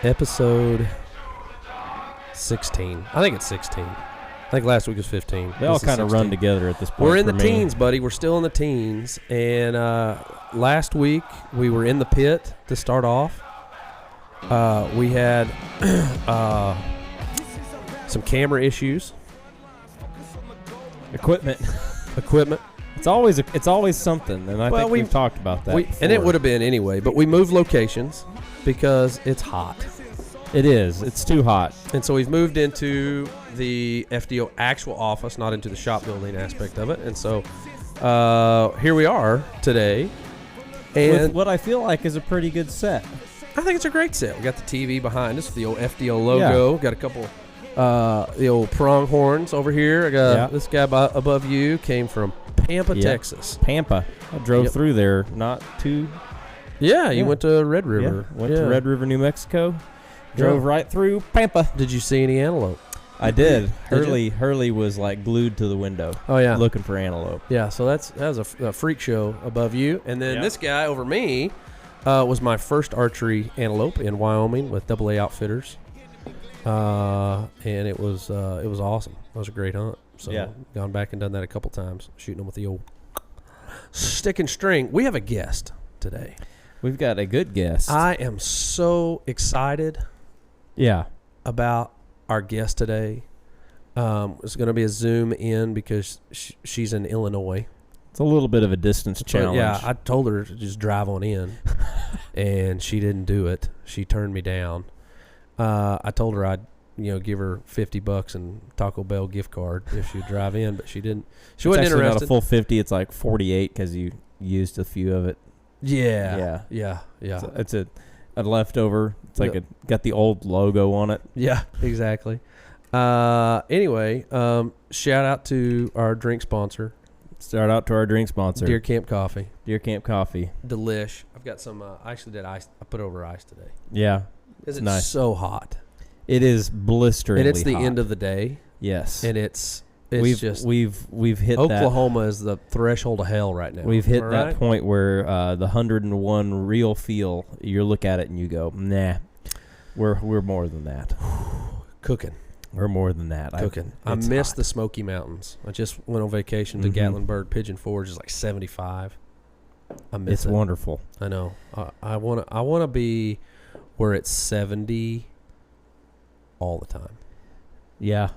Episode 16. I think it's 16. I think last week was 15. They all kind of run together at this point. We're in the teens, buddy. We're still in the teens. And last week, we were in the pit to start off. We had some camera issues. Equipment. It's always something, and I think we've talked about that before. And it would have been anyway, but we moved locations because it's hot. It is. It's too hot. And so we've moved into the FDO actual office, not into the shop building aspect of it. And so here we are today. And with what I feel like is a pretty good set. I think it's a great set. We got the TV behind us, the old FDO logo. Yeah. Got a couple the old pronghorns over here. I got this guy above you came from Pampa, Texas. Pampa. I drove through there not too. Yeah, you went to Red River. Yeah. Went to Red River, New Mexico. Drove right through Pampa. Did you see any antelope? I did. Hurley was like glued to the window. Oh yeah, looking for antelope. Yeah, so that was a freak show above you, and then this guy over me was my first archery antelope in Wyoming with AA Outfitters, and it was awesome. It was a great hunt. So gone back and done that a couple times, shooting them with the old stick and string. We have a guest today. We've got a good guest. I am so excited. Yeah, about our guest today. It's going to be a Zoom in because she's in Illinois. It's a little bit of a distance challenge. Yeah, I told her to just drive on in, and she didn't do it. She turned me down. I told her I'd give her $50 and Taco Bell gift card if she'd drive in, but she didn't. She wasn't interested. Not a full 50. It's like 48 because you used a few of it. Yeah. It's a leftover. It's like got the old logo on it. Yeah, exactly. Anyway, shout out to our drink sponsor. Shout out to our drink sponsor, Deer Camp Coffee. Deer Camp Coffee. Delish. I've got some. I actually did ice. I put over ice today. Yeah, it's nice. So hot. It is blisteringly hot. And it's the end of the day. Yes. And it's we've hit Oklahoma is the threshold of hell right now. We've hit that point where the 101 real feel. You look at it and you go, nah, we're more than that. Cooking. We're more than that. Cooking. I miss the Smoky Mountains. I just went on vacation to Gatlinburg. Pigeon Forge is like 75. I miss it. It's wonderful. I know. I want to be where it's 70 all the time. Yeah.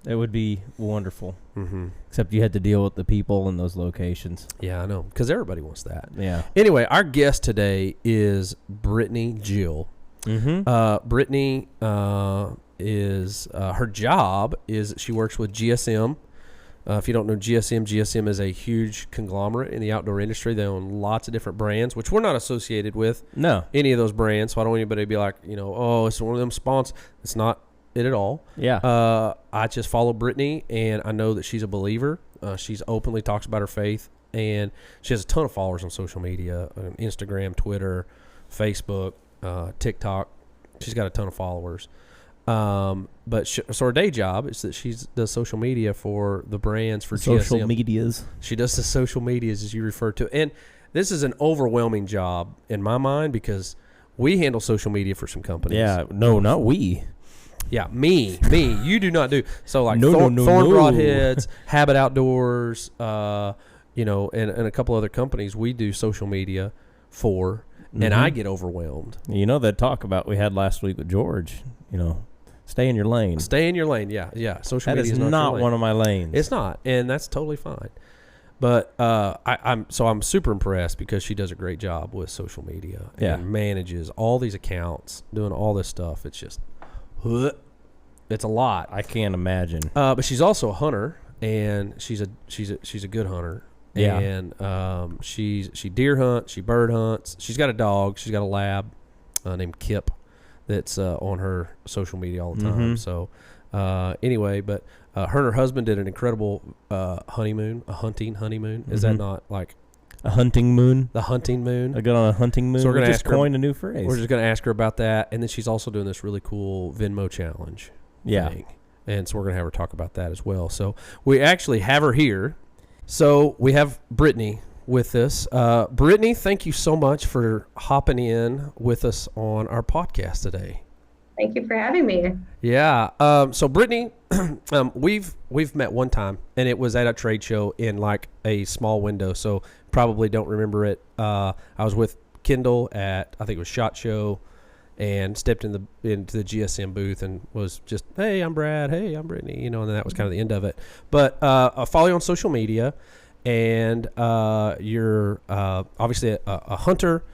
It would be wonderful. Mm-hmm. Except you had to deal with the people in those locations. Yeah, I know. Because everybody wants that. Yeah. Anyway, our guest today is Brittany Jill. Mm-hmm. Brittany is her job is she works with GSM. If you don't know GSM is a huge conglomerate in the outdoor industry. They own lots of different brands, which we're not associated with. No. Any of those brands. So I don't want anybody to be like, it's one of them sponsors. It's not it at all. Yeah. I just follow Brittany, and I know that she's a believer. She's openly talks about her faith, and she has a ton of followers on social media, Instagram, Twitter, Facebook, TikTok. She's got a ton of followers. But so her day job is that she does social media for the brands for social GSM. Medias. She does the social medias, as you refer to. And this is an overwhelming job in my mind because we handle social media for some companies. Yeah. No, not we. Yeah, me. You do not do. So like Thorn Broadheads, Habit Outdoors, and a couple other companies we do social media for, and I get overwhelmed. That talk about we had last week with George, stay in your lane. Stay in your lane, yeah. Social media is not one of my lanes. It's not, and that's totally fine. But I'm super impressed because she does a great job with social media and manages all these accounts, doing all this stuff. It's just, it's a lot. I can't imagine. But she's also a hunter, and she's a good hunter. Yeah. And she deer hunts, she bird hunts. She's got a dog. She's got a lab named Kip that's on her social media all the time. So anyway, but her and her husband did an incredible honeymoon, a hunting honeymoon. Is that not like a hunting moon? The hunting moon. I got on a hunting moon. So we're going to just coin a new phrase. We're just going to ask her about that, and then she's also doing this really cool Venmo challenge thing. And so we're going to have her talk about that as well. So we actually have her here. So we have Brittany with us. Brittany, thank you so much for hopping in with us on our podcast today. Thank you for having me. Yeah. So Brittany, we've met one time, and it was at a trade show in like a small window. So probably don't remember it. I was with Kendall at, I think it was SHOT Show, and stepped into the GSM booth and was just, hey, I'm Brad. Hey, I'm Brittany. And then that was kind of the end of it. But I follow you on social media, and you're obviously a hunter.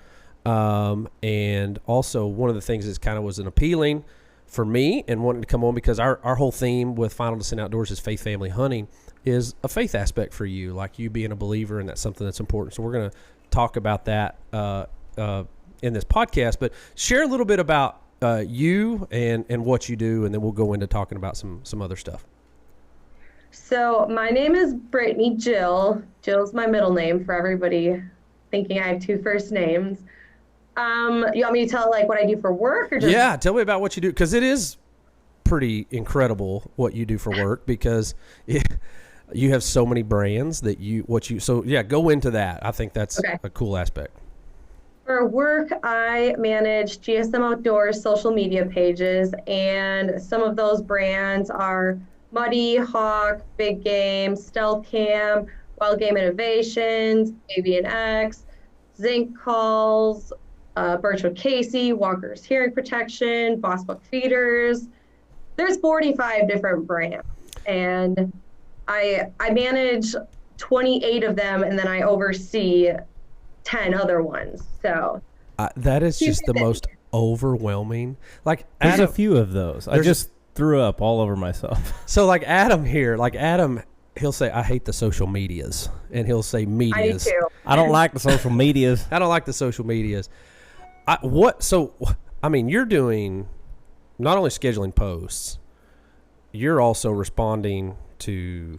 And also one of the things that kind of was an appealing for me and wanting to come on, because our whole theme with Final Descent Outdoors is faith, family, hunting, is a faith aspect for you, like you being a believer, and that's something that's important. So we're going to talk about that in this podcast, but share a little bit about you and what you do, and then we'll go into talking about some other stuff. So my name is Brittany Jill. Jill's my middle name for everybody thinking I have two first names. You want me to tell like what I do for work, or just? Yeah, tell me about what you do, because it is pretty incredible what you do for work, because you have so many brands so yeah, go into that. I think that's a cool aspect. For work, I manage GSM Outdoors social media pages, and some of those brands are Muddy, Hawk, Big Game, Stealth Cam, Wild Game Innovations, Avian X, Zinc Calls, Birchwood Casey, Walker's Hearing Protection, Boss Buck Feeders. There's 45 different brands, and I manage 28 of them, and then I oversee 10 other ones. So that is just the most overwhelming. Like, there's a few of those. I just threw up all over myself. So like Adam, he'll say, I hate the social medias, and he'll say medias. I do too. I don't like the social medias. I don't like the social medias. You're doing not only scheduling posts, you're also responding to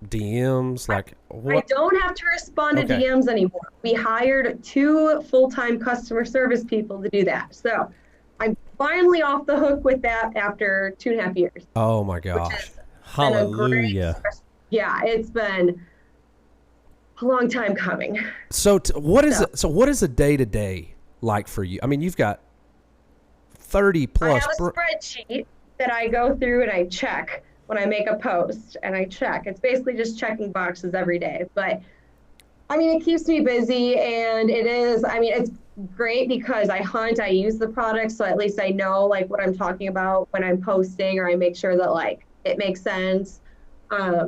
DMs. Like, what? I don't have to respond to DMs anymore. We hired 2 full-time customer service people to do that. So I'm finally off the hook with that after 2.5 years. Oh my gosh. Hallelujah. Yeah, it's been a long time coming. So what is a day-to-day like for you? I mean, you've got 30 plus. I have a spreadsheet that I go through and I check when I make a post, and I check. It's basically just checking boxes every day. But I mean, it keeps me busy, and it's great because I hunt, I use the product, so at least I know like what I'm talking about when I'm posting, or I make sure that like it makes sense. I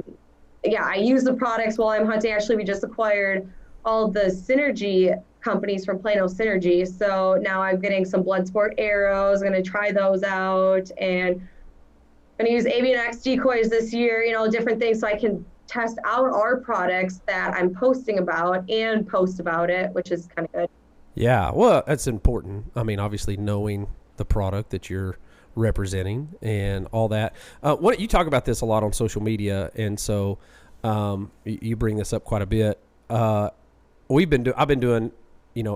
use the products while I'm hunting. Actually, we just acquired all the Synergy companies from Plano Synergy, so now I'm getting some Bloodsport arrows. I'm going to try those out, and I'm going to use Avian X decoys this year, different things, so I can test out our products that I'm posting about and post about it, which is kind of good. Yeah, well, that's important. I mean, obviously knowing the product that you're representing and all that. What you talk about this a lot on social media, and so you bring this up quite a bit. I've been doing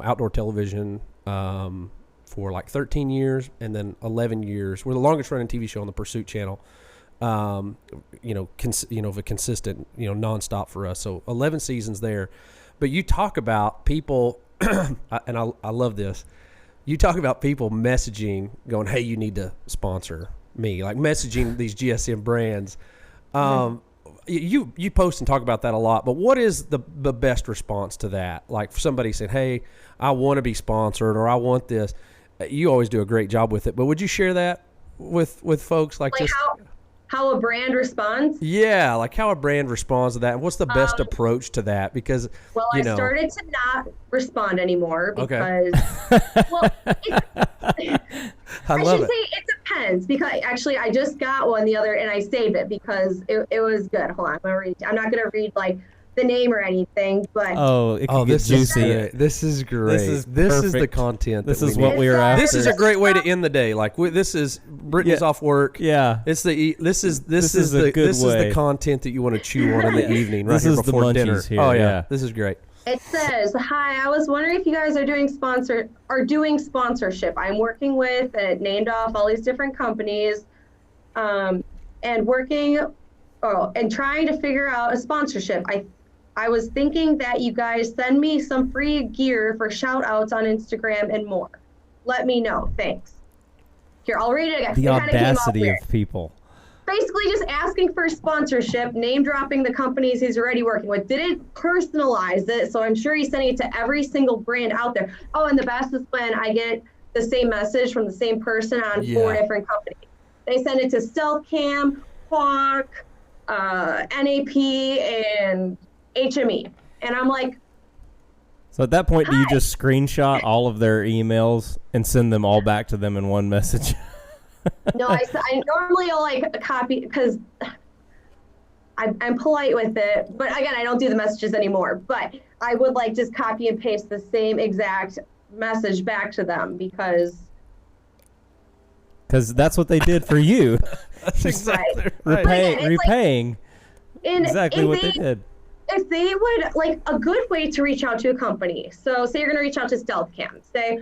outdoor television for like 13 years, and then 11 years. We're the longest running TV show on the Pursuit Channel. A consistent, nonstop for us. So 11 seasons there. But you talk about people, and I love this. You talk about people messaging, going, "Hey, you need to sponsor me," like messaging these GSM brands. You post and talk about that a lot, but what is the best response to that? Like, for somebody saying, "Hey, I want to be sponsored," or "I want this." You always do a great job with it, but would you share that with folks? Like just how a brand responds? Yeah, like how a brand responds to that, and what's the best approach to that? Because I started to not respond anymore because I should say it depends, because actually I just got one the other, and I saved it because it was good. Hold on, I'm not gonna read like the name or anything, but this is juicy. This is great. This is the content. This is what we were after. This is a great way to end the day. Like this is Brittany's off work. Yeah, this is the content that you want to chew on in the evening, right here before dinner. Here. Oh yeah, this is great. It says, "Hi, I was wondering if you guys are doing sponsorship. I'm working with," and it named off all these different companies, and trying to figure out a sponsorship. I was thinking that you guys send me some free gear for shout outs on Instagram and more. Let me know. Thanks. Here, I'll read it again. The It kinda came out audacity weird. of people. Basically just asking for sponsorship, name dropping the companies he's already working with. Didn't personalize it, so I'm sure he's sending it to every single brand out there. Oh, and the best is when I get the same message from the same person on 4 different companies. They send it to Stealth Cam, Hawk, NAP, and HME. And I'm like, So at that point, do you just screenshot all of their emails and send them all back to them in one message? no, I normally will like copy because I'm polite with it. But again, I don't do the messages anymore. But I would like just copy and paste the same exact message back to them because that's what they did for you. That's exactly right. Repaying and exactly what they did. If they would, like, a good way to reach out to a company. So say you're going to reach out to Stealth Cam. Say,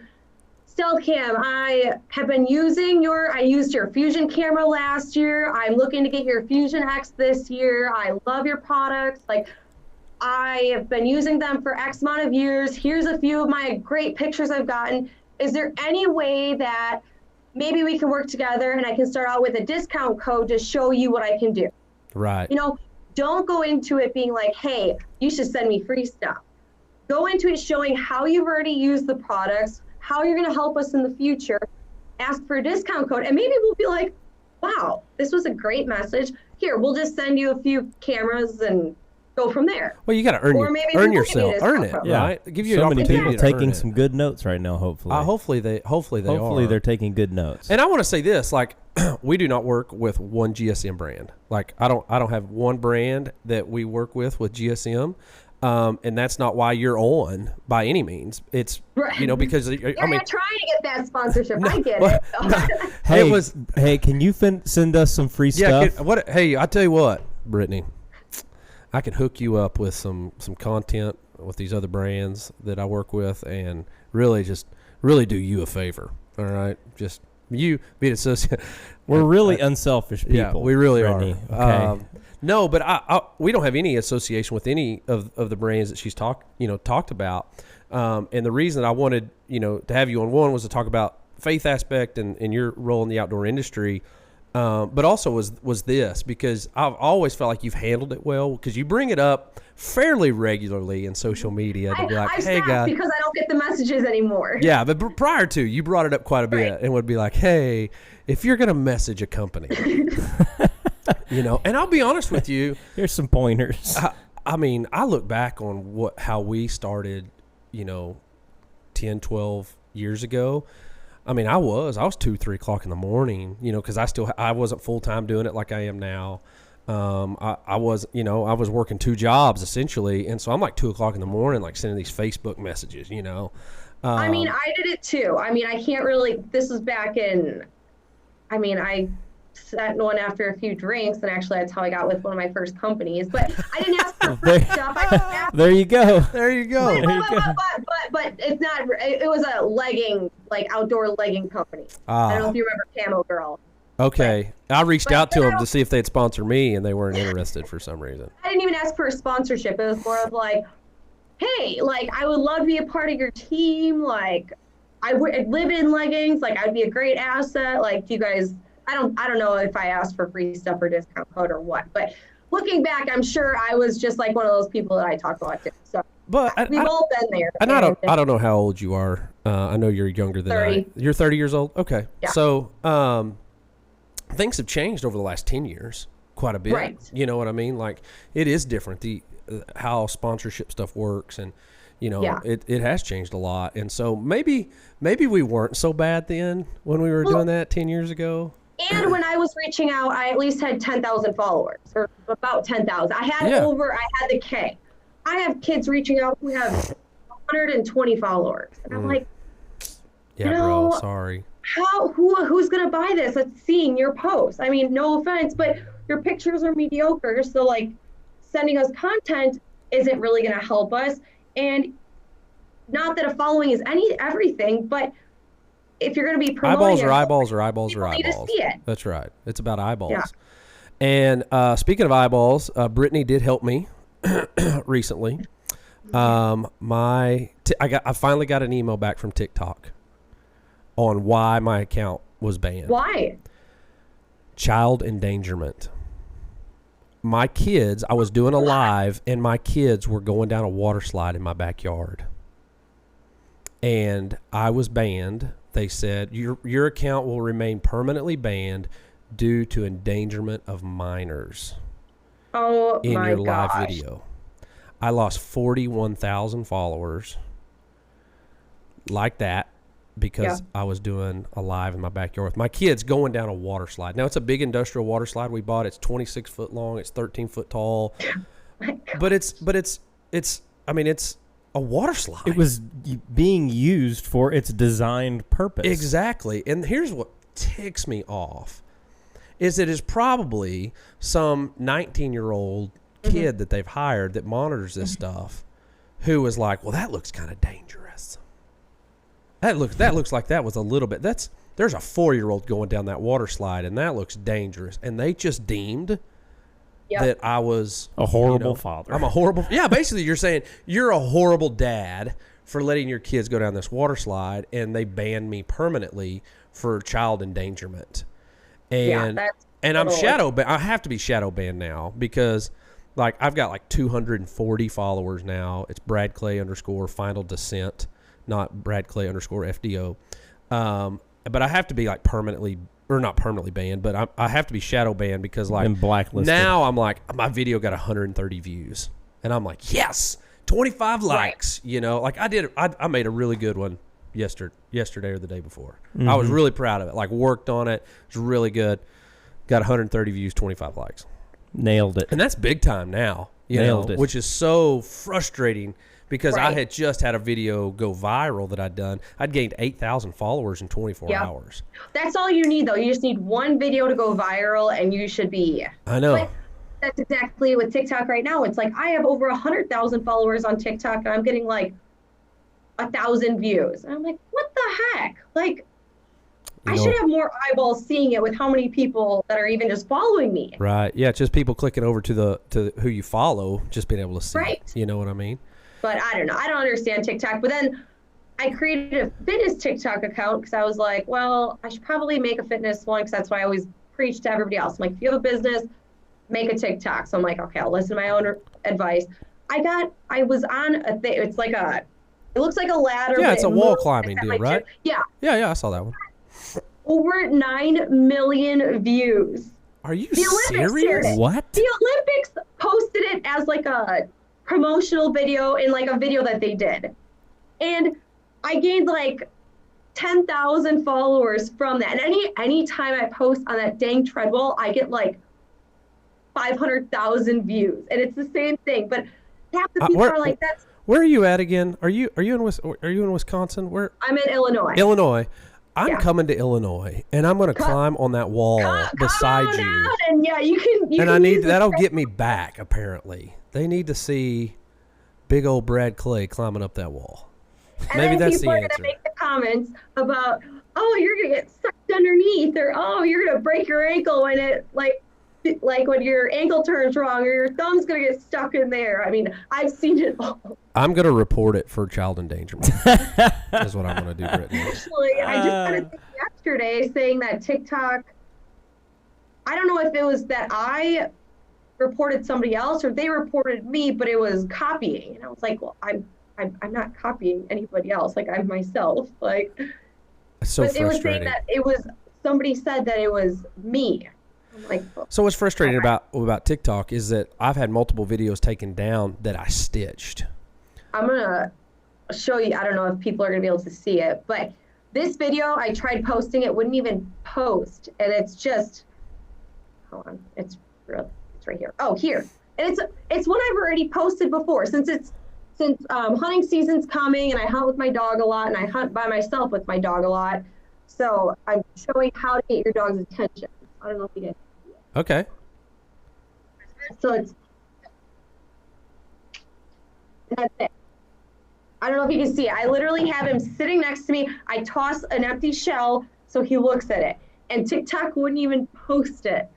Stealth Cam, I have been using I used your Fusion camera last year. I'm looking to get your Fusion X this year. I love your products. Like, I have been using them for X amount of years. Here's a few of my great pictures I've gotten. Is there any way that maybe we can work together and I can start out with a discount code to show you what I can do? Right. You know, don't go into it being like, hey, you should send me free stuff. Go into it showing how you've already used the products, how you're going to help us in the future. Ask for a discount code, and maybe we'll be like, wow, this was a great message. Here, we'll just send you a few cameras and go from there. Well, you got to earn yourself, earn it, yeah. right? Give you so many people to taking some good notes right now. Hopefully they are. They're taking good notes. And I want to say this, like, we do not work with one GSM brand. Like, I don't have one brand that we work with GSM. And that's not why you're on by any means. It's right. You know, because you're not trying to get that sponsorship. I get it. Hey, can you send us some free stuff? Hey, I tell you what, Brittany, I can hook you up with some content with these other brands that I work with, and really do you a favor. All right, just you be an associate. We're really unselfish people. Yeah, we really Brittany. are. Okay. No, but we don't have any association with any of the brands that she's talked about. And the reason that I wanted, to have you on one was to talk about faith aspect and your role in the outdoor industry. But also was this, because I've always felt like you've handled it well, because you bring it up fairly regularly in social media to be like, hey guys, because I don't get the messages anymore. Yeah, but prior to, you brought it up quite a bit, right, and would be like, hey, if you're going to message a company, and I'll be honest with you. Here's some pointers. I mean, I look back on how we started, 10, 12 years ago. I mean, I was 2-3 o'clock in the morning, because I wasn't full time doing it like I am now. I was working 2 jobs essentially. And so I'm like 2 o'clock in the morning, like sending these Facebook messages, I mean, I did it too. I mean, I can't really, this was back in, I sat one after a few drinks, and actually that's how I got with one of my first companies. But I didn't ask for stuff. There you go. But it's not. It was a legging, like outdoor legging company. I don't know if you remember Camo Girl. Okay, I reached out to them to see if they'd sponsor me, and they weren't interested for some reason. I didn't even ask for a sponsorship. It was more of like, hey, like I would love to be a part of your team. Like I would live in leggings. Like I'd be a great asset. Like do you guys? I don't know if I asked for free stuff or discount code or what, but looking back, I'm sure I was just like one of those people that I talk about too. So, but we've all been there. And I don't know how old you are. I know you're younger than 30. You're 30 years old. Okay. Yeah. So, things have changed over the last 10 years quite a bit. Right. You know what I mean? Like it is different. How sponsorship stuff works, and it has changed a lot. And so maybe we weren't so bad then when we were doing that 10 years ago. And when I was reaching out, I at least had 10,000 followers, or about 10,000. I had the K. I have kids reaching out who have 120 followers. And I'm like, bro, sorry. Who's going to buy this? That's seeing your posts. I mean, no offense, but your pictures are mediocre. So like sending us content isn't really going to help us. And not that a following is everything, but if you're going to be promoting eyeballs are eyeballs. Need to see it. That's right. It's about eyeballs. Yeah. And speaking of eyeballs, Brittany did help me recently. I finally got an email back from TikTok on why my account was banned. Why? Child endangerment. My kids, I was doing a live, and my kids were going down a water slide in my backyard. And I was banned. They said, your account will remain permanently banned due to endangerment of minors. Oh, in my your live gosh. video. I lost 41,000 followers like that because I was doing a live in my backyard with my kids going down a water slide. Now, it's a big industrial water slide we bought. It's 26 foot long. It's 13 foot tall. But it's a water slide. It was being used for its designed purpose. Exactly. And here's what ticks me off is it is probably some 19-year-old kid that they've hired that monitors this stuff who was like, well, that looks kind of dangerous. That looks like that was a little bit. There's a 4-year-old going down that water slide, and that looks dangerous. And they just deemed that I was a horrible father. I'm a horrible. Yeah, basically, you're saying you're a horrible dad for letting your kids go down this water slide, and they banned me permanently for child endangerment. And I'm I have to be shadow banned now because, like, I've got like 240 followers now. It's Brad Clay _ Final Descent, not Brad Clay _ FDO. But I have to be like permanently, or not permanently banned, but I have to be shadow banned because, like, and blacklisted. Now I'm like, my video got 130 views, and I'm like, yes, 25 likes. You know, like I made a really good one yesterday or the day before. I was really proud of it. Like, worked on it. It was really good. Got 130 views, 25 likes. Nailed it. And that's big time now. Nailed it. Which is so frustrating because I had just had a video go viral that I'd done. I'd gained 8,000 followers in 24 hours. That's all you need, though. You just need one video to go viral, and you should be. I know. But that's exactly with TikTok right now. It's like I have over 100,000 followers on TikTok, and I'm getting like 1,000 views. And I'm like, what the heck? Like, I should have more eyeballs seeing it with how many people that are even just following me. Right. Yeah, it's just people clicking over to who you follow, just being able to see it. You know what I mean? But I don't know. I don't understand TikTok. But then I created a fitness TikTok account because I was like, well, I should probably make a fitness one because that's what I always preach to everybody else. I'm like, if you have a business, make a TikTok. So I'm like, okay, I'll listen to my own advice. I was on a thing. It's like it looks like a ladder. Yeah, it's a wall climbing deal, right? Yeah. Yeah, I saw that one. Over 9 million views. Are you serious? What? The Olympics posted it as like a promotional video in like a video that they did. And I gained like 10,000 followers from that. And any time I post on that dang treadmill, I get like 500,000 views. And it's the same thing. But half the people are like, that's... Where are you at again? Are you in Wisconsin? Where? I'm in Illinois. Illinois. I'm coming to Illinois, and I'm going to climb on that wall beside you. And you can. And that'll get me back. Apparently, they need to see big old Brad Clay climbing up that wall. And maybe that's the answer. People are going to make the comments about, oh, you're going to get sucked underneath, or oh, you're going to break your ankle when it like when your ankle turns wrong, or your thumb's going to get stuck in there. I mean, I've seen it all. I'm going to report it for child endangerment. That's what I'm going to do, Brittany. Actually, I just got a thing yesterday saying that TikTok, I don't know if it was that I reported somebody else or they reported me, but it was copying. And I was like, well, I'm not copying anybody else. Like, I'm myself. Like, it's so frustrating. It was saying that it was, somebody said that it was me. Like, so what's frustrating about TikTok is that I've had multiple videos taken down that I stitched. I'm going to show you. I don't know if people are going to be able to see it, but this video, I tried posting, it wouldn't even post. And it's just, hold on, it's right here. Oh, here. And it's one I've already posted before since hunting season's coming and I hunt with my dog a lot and I hunt by myself with my dog a lot. So I'm showing how to get your dog's attention. I don't know if you guys see it. Okay. So that's it. I don't know if you can see it. I literally have him sitting next to me. I toss an empty shell so he looks at it. And TikTok wouldn't even post it.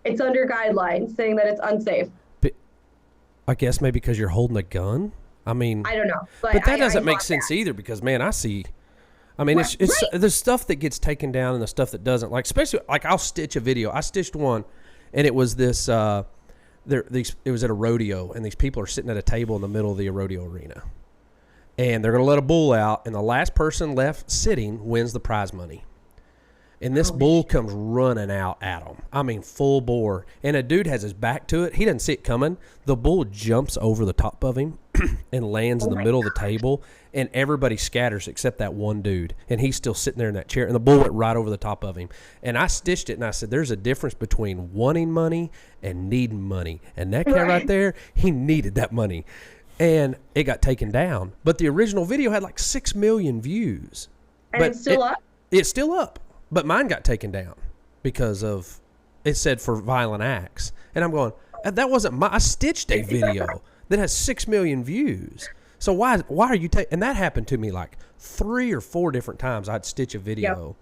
It's under guidelines saying that it's unsafe. I guess maybe because you're holding a gun. I mean, I don't know, but that doesn't make sense either, because man, I mean, it's the stuff that gets taken down and the stuff that doesn't. Like, especially like I'll stitch a video. I stitched one, and it was this. It was at a rodeo, and these people are sitting at a table in the middle of the rodeo arena, and they're going to let a bull out, and the last person left sitting wins the prize money. And this bull comes running out at them. I mean, full bore. And a dude has his back to it. He doesn't see it coming. The bull jumps over the top of him and lands in the middle of the table. And everybody scatters except that one dude. And he's still sitting there in that chair. And the bull went right over the top of him. And I stitched it, and I said, there's a difference between wanting money and needing money. And that guy right there, he needed that money. And it got taken down. But the original video had like 6 million views. And it's still up? It's still up. But mine got taken down because of, it said for violent acts. And I'm going, that wasn't I stitched a video that has 6 million views. So why are you taking, and that happened to me like 3 or 4 different times. I'd stitch a video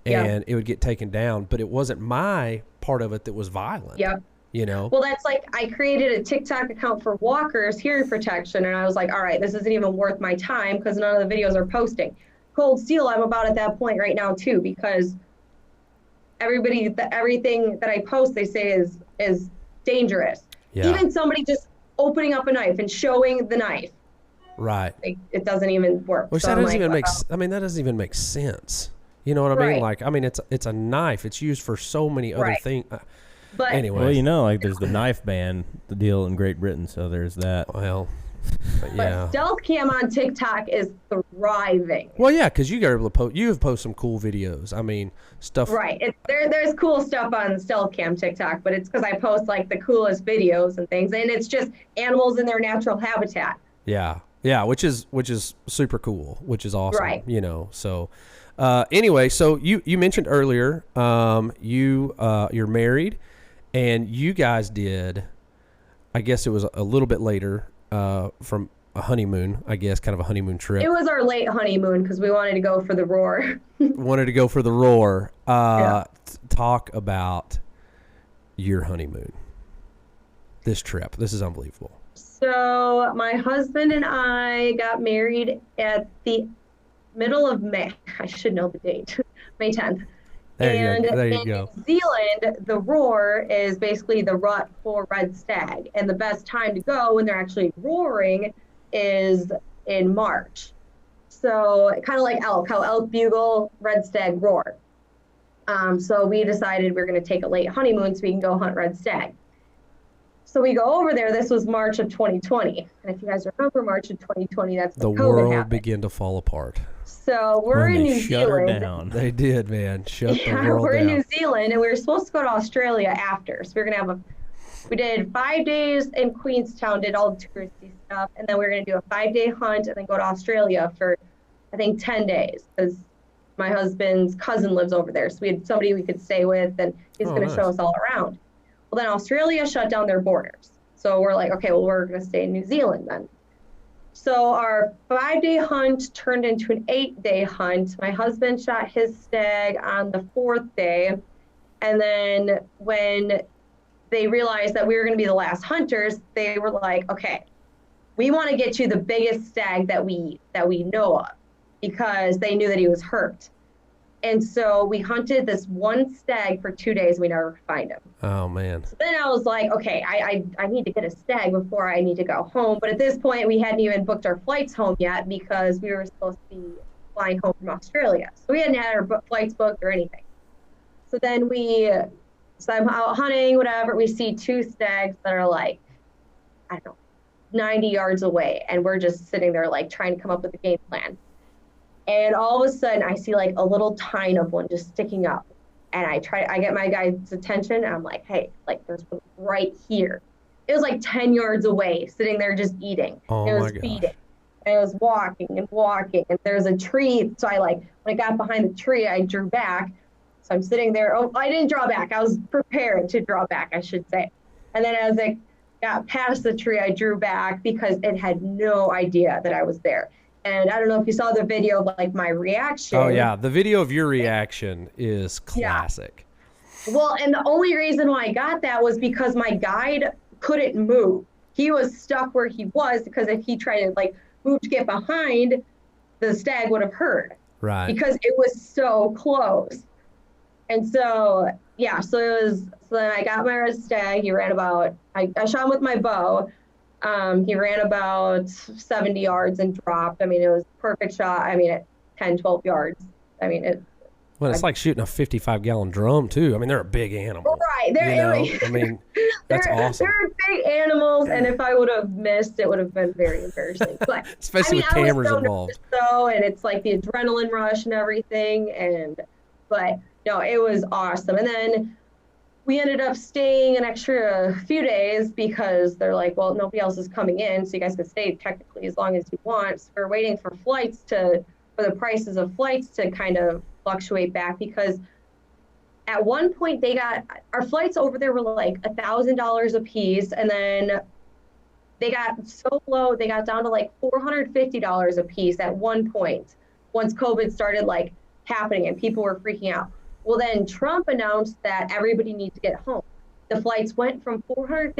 and it would get taken down, but it wasn't my part of it that was violent. Yep. You know? Well, that's like, I created a TikTok account for walkers, hearing protection, and I was like, all right, this isn't even worth my time because none of the videos are posting. Cold Steel, I'm about at that point right now too, because everything that I post, they say is dangerous. Yeah. Even somebody just opening up a knife and showing the knife. Right. It doesn't even work. Which that doesn't even make. I mean, that doesn't even make sense. You know what I mean? Like, I mean, it's a knife. It's used for so many other things. But anyway, well, you know, like there's the knife ban, the deal in Great Britain, so there's that. Well. But stealth cam on TikTok is thriving. Well, yeah, because you got able to post. You have posted some cool videos. I mean, stuff. Right. There's cool stuff on stealth cam TikTok, but it's because I post like the coolest videos and things, and it's just animals in their natural habitat. Yeah, which is super cool, which is awesome. Right. You know. So, anyway, so you mentioned earlier, you're married, and you guys did. I guess it was a little bit later. From a honeymoon, I guess, kind of a honeymoon trip. It was our late honeymoon because we wanted to go for the roar. Talk about your honeymoon. This trip. This is unbelievable. So my husband and I got married at the middle of May. I should know the date. May 10th. There you go. In New Zealand, the roar is basically the rut for red stag. And the best time to go when they're actually roaring is in March. So kind of like elk, how elk bugle, red stag roar. So we decided we're going to take a late honeymoon so we can go hunt red stag. So we go over there. This was March of 2020. And if you guys remember March of 2020, that's when the COVID world happened. began to fall apart. So we're in New Zealand. Shut her down. They did, man. Shut the world down. We're in New Zealand, and we were supposed to go to Australia after. So we're going to have we did 5 days in Queenstown, did all the touristy stuff, and then we were going to do a 5-day hunt and then go to Australia for, I think, 10 days, because my husband's cousin lives over there. So we had somebody we could stay with, and he's going to show us all around. Well, then Australia shut down their borders. So we're like, okay, well, we're going to stay in New Zealand then. So our 5-day hunt turned into an 8-day hunt. My husband shot his stag on the 4th day. And then when they realized that we were going to be the last hunters, they were like, okay, we want to get you the biggest stag that we know of, because they knew that he was hurt. And so we hunted this one stag for 2 days. We never could find him. Oh, man. So then I was like, okay, I need to get a stag before I need to go home. But at this point, we hadn't even booked our flights home yet because we were supposed to be flying home from Australia. So we hadn't had our flights booked or anything. So then so I'm out hunting, whatever. We see 2 stags that are like, I don't know, 90 yards away. And we're just sitting there like trying to come up with a game plan. And all of a sudden, I see like a little tine of one just sticking up. And I get my guy's attention, and I'm like, hey, like there's one right here. It was like 10 yards away, sitting there just eating. Oh, it was feeding. And it was walking, and there's a tree. So when I got behind the tree, I drew back. So I'm sitting there. Oh, I didn't draw back. I was prepared to draw back, I should say. And then as I got past the tree, I drew back because it had no idea that I was there. And I don't know if you saw the video, like my reaction. Oh, yeah. The video of your reaction is classic. Yeah. Well, and the only reason why I got that was because my guide couldn't move. he was stuck where he was because if he tried to like move to get behind, the stag would have heard. Right. Because it was so close. And so, yeah, so it was, so then I got my red stag. He ran about, I shot him with my bow. He ran about 70 yards and dropped. I mean, it was a perfect shot. I mean, at 10, 12 yards. I mean, well, it's like shooting a 55-gallon drum, too. I mean, they're a big animal. Right. I mean, that's awesome. They're big animals, and if I would have missed, it would have been very embarrassing. But especially with cameras involved. So, and it's like the adrenaline rush and everything. But no, it was awesome. And then we ended up staying an extra few days because they're like, well, nobody else is coming in, so you guys can stay technically as long as you want. So we're waiting for for the prices of flights to kind of fluctuate back, because at one point our flights over there were like $1,000 a piece, and then they got so low they got down to like $450 a piece at one point once COVID started like happening and people were freaking out. Well, then Trump announced that everybody needs to get home. The flights went from $450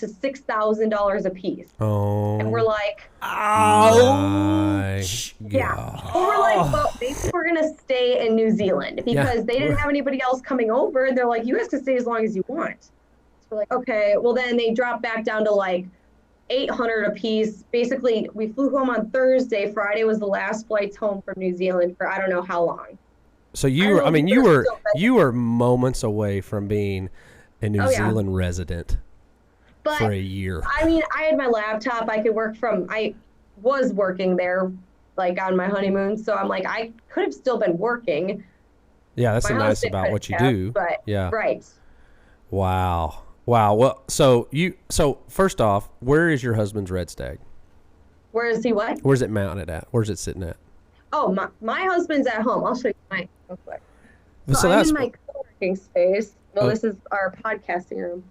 to $6,000 a piece. Oh. And we're like, ouch. Yeah. Well, we're like, well, maybe we're going to stay in New Zealand because they didn't have anybody else coming over. And they're like, you guys can stay as long as you want. So we're like, okay. Well, then they dropped back down to like 800 a piece. Basically, we flew home on Thursday. Friday was the last flights home from New Zealand for I don't know how long. So you were moments away from being a New Zealand resident for a year. I mean, I had my laptop. I was working there like on my honeymoon. So I'm like, I could have still been working. Yeah, that's nice about what you do. But, yeah. Right. Wow. Well, so first off, where is your husband's red stag? Where is he what? Where's it mounted at? Where's it sitting at? Oh, my husband's at home. I'll show you mine real quick. So I'm that's in my co-working space. Well, this is our podcasting room.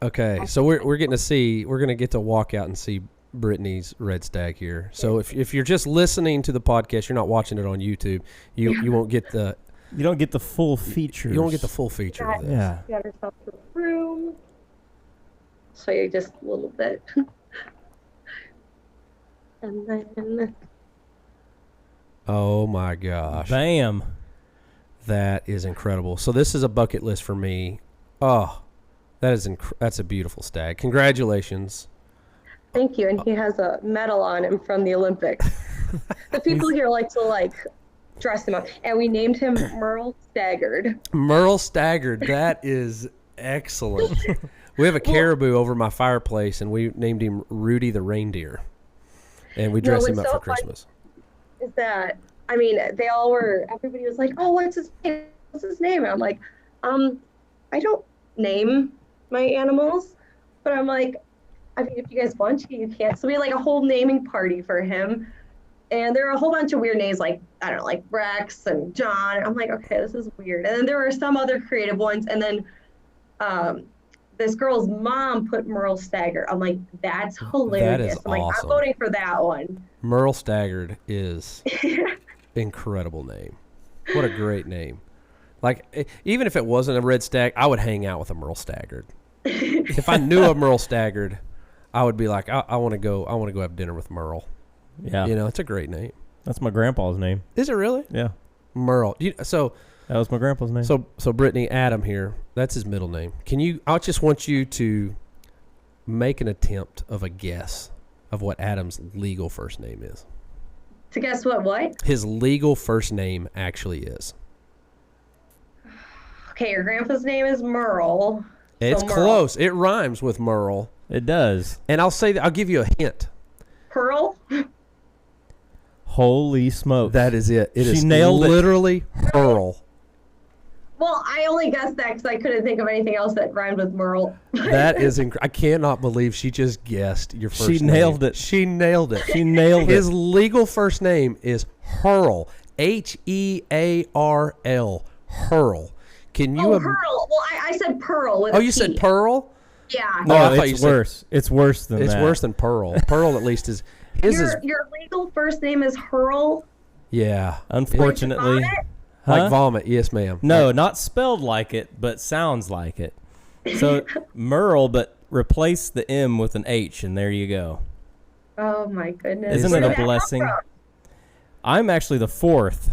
Okay, so we're going to get to walk out and see Brittany's red stag here. So if you're just listening to the podcast, you're not watching it on YouTube, you won't get the... You don't get the full features. You won't get the full feature of this. Yeah. Got herself to the room. Show you just a little bit. And then... Oh my gosh. Bam. That is incredible. So this is a bucket list for me. Oh, that's a beautiful stag. Congratulations. Thank you. And he has a medal on him from the Olympics. The people here like to dress him up. And we named him Merle Staggard. Merle Staggard. That is excellent. We have a caribou over my fireplace, and we named him Rudy the reindeer. And we dressed him up for Christmas. Is that, I mean, everybody was like, oh, what's his name? What's his name? And I'm like, I don't name my animals, but I'm like, I mean, if you guys want to, you can. So we had like a whole naming party for him. And there are a whole bunch of weird names like, I don't know, like Rex and John. I'm like, okay, this is weird. And then there were some other creative ones. And then this girl's mom put Merle Staggard. I'm like, that's hilarious. That is awesome. I'm voting for that one. Merle Staggard is incredible name. What a great name. Like, even if it wasn't a red stag, I would hang out with a Merle Staggard. If I knew a Merle Staggard, I would be like, I want to go have dinner with Merle. Yeah. It's a great name. That's my grandpa's name. Is it really? Yeah. Merle. That was my grandpa's name. So Brittany, Adam here, that's his middle name. I just want you to make an attempt of a guess of what Adam's legal first name is. To guess what? His legal first name actually is. Okay, your grandpa's name is Merle. It's close. It rhymes with Merle. It does. And I'll give you a hint. Pearl? Holy smoke. That is it. She nailed literally Pearl. Well, I only guessed that because I couldn't think of anything else that rhymed with Merle. That is I cannot believe she just guessed your first name. She nailed it. She nailed it. She nailed it. His legal first name is Hurl. Hearl. Hurl. Can you... Hurl. Well, I said Pearl with a you P. said Pearl? Yeah. No, I thought it's worse. It's worse than that. It's worse than Pearl. Pearl at least is... Your legal first name is Hurl? Yeah. Unfortunately. Like vomit, yes, ma'am. No, not spelled like it, but sounds like it. So Merle, but replace the M with an H, and there you go. Oh my goodness! Isn't Where it did a that come blessing? from? I'm actually the fourth.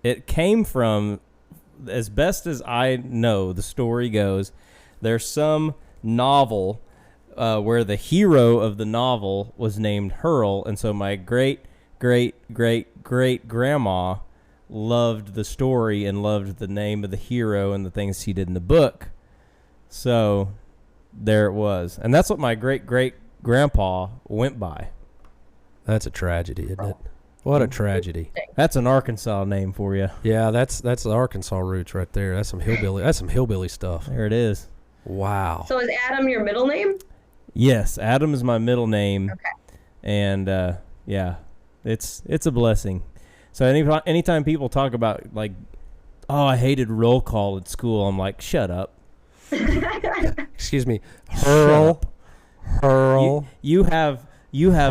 It came from, as best as I know, the story goes, there's some novel where the hero of the novel was named Hurl, and so my great-great-great-great-grandma loved the story and loved the name of the hero and the things he did in the book. So there it was. And that's what my great-great-grandpa went by. That's a tragedy, isn't it? What a tragedy. That's an Arkansas name for you. Yeah, that's the Arkansas roots right there. That's some hillbilly stuff. There it is. Wow. So is Adam your middle name? Yes, Adam is my middle name. Okay. And yeah, it's a blessing. So anytime people talk about like, oh, I hated roll call at school, I'm like, shut up. Excuse me. Hurl. You have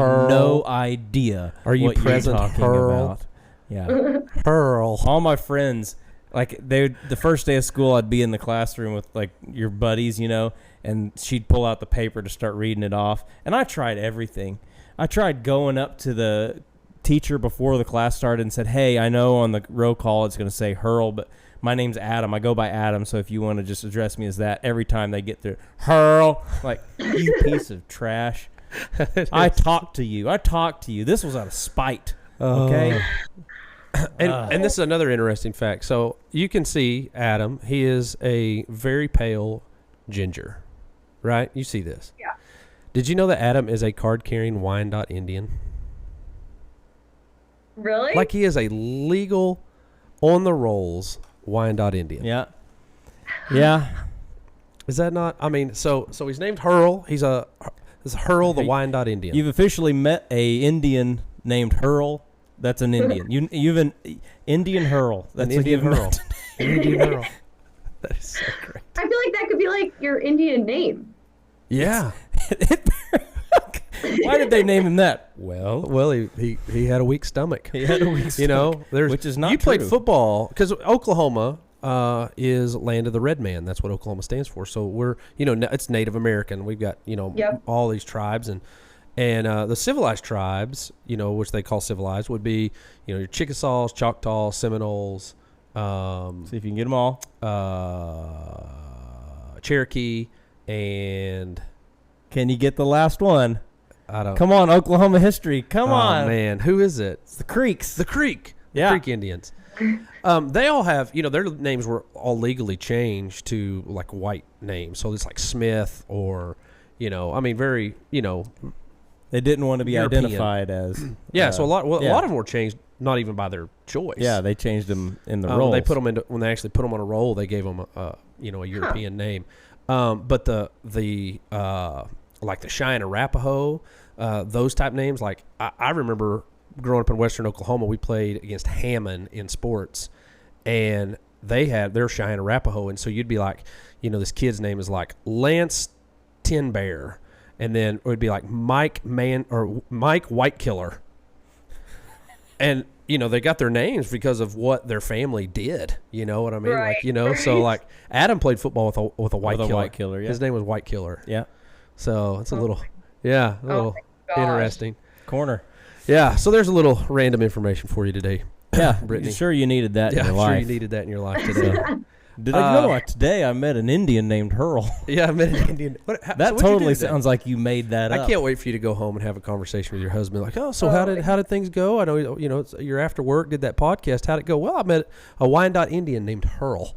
Hurl. no idea. Are you what present, you're talking Hurl? about. Yeah. Hurl. All my friends, like the first day of school, I'd be in the classroom with like your buddies, you know, and she'd pull out the paper to start reading it off. And I tried everything. I tried going up to the teacher before the class started and said, hey, I know on the roll call it's going to say Hurl, but my name's Adam. I go by Adam, so if you want to just address me as that, every time they get through, Hurl, like, you piece of trash. I talked to you. This was out of spite, okay? And this is another interesting fact. So you can see Adam. He is a very pale ginger, right? You see this. Yeah. Did you know that Adam is a card-carrying Wyandotte Indian? Really? Like he is a legal, on the rolls Wyandotte Indian. Yeah. Yeah. Is that not? I mean, so he's named Hurl. He's Hurl the Wyandotte Indian. You've officially met a Indian named Hurl. That's an Indian. You've an Indian Hurl. That's an what Indian you've Hurl. met. An Indian Hurl. That is so great. I feel like that could be like your Indian name. Yeah. Why did they name him that? Well, he had a weak stomach. He had a weak stomach. You know, which is not you played true. football because Oklahoma is land of the red man. That's what Oklahoma stands for. So we're, it's Native American. We've got, Yep. all these tribes and the civilized tribes, which they call civilized, would be, your Chickasaws, Choctaw, Seminoles. See if you can get them all. Cherokee and Can you get the last one? I don't. Come on, Oklahoma history. Come on. Oh man, who is it? It's the Creeks. The Creek. Yeah. The Creek Indians. They all have, their names were all legally changed to like white names. So it's like Smith or, very, They didn't want to be European. Identified as. Yeah. So a lot of yeah. them were changed, not even by their choice. Yeah, they changed them in the roles. They put them when they actually put them on a roll, they gave them a European name. But the like the Cheyenne Arapaho, those type names, like I remember growing up in Western Oklahoma, we played against Hammond in sports, and they had their Cheyenne Arapaho, and so you'd be like, this kid's name is like Lance Tin Bear, and then it would be like Mike White Killer, and they got their names because of what their family did. You know what I mean? Right. Like so like Adam played football with a white killer. White Killer. Yeah. His name was White Killer. Yeah. So it's a little interesting. Corner. Yeah, so there's a little random information for you today. Yeah, Brittany. Sure you needed that in Yeah, your I'm life. sure you needed that in your life today. Did I know today I met an Indian named Hurl? Yeah, I met an Indian. That totally sounds like you made that up. I can't wait for you to go home and have a conversation with your husband. Like, so how did things go? I know you're after work, did that podcast. How'd it go? Well, I met a Wyandotte Indian named Hurl.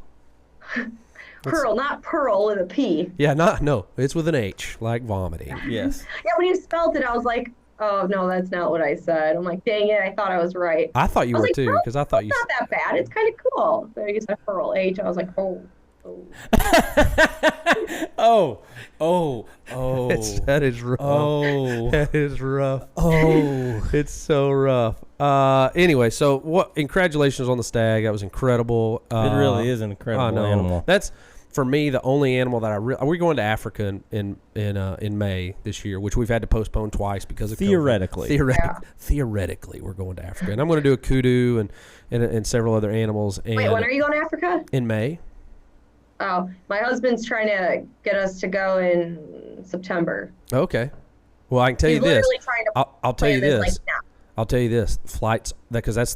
Pearl, not Pearl with a P. Yeah, no, it's with an H, like vomiting. Yes. Yeah, when you spelled it, I was like, oh, no, that's not what I said. I'm like, dang it, I thought I was right. I thought you were like, too, because I thought you. It's not that bad. It's kind of cool. So you said Pearl H. I was like, oh. That is rough. Oh. That is rough. Oh. It's so rough. Anyway, so congratulations on the stag. That was incredible. It really is an incredible animal. That's, for me, the only animal that we're going to Africa in May this year, which we've had to postpone twice because of Theoretically. COVID. Theoretically, we're going to Africa, and I'm going to do a kudu and several other animals. And Wait, when are you going to Africa? In May. Oh, my husband's trying to get us to go in September. Okay. Well, I can tell He's you this. literally trying to I'll tell you plan this. like, now. I'll tell you this. Flights, because that's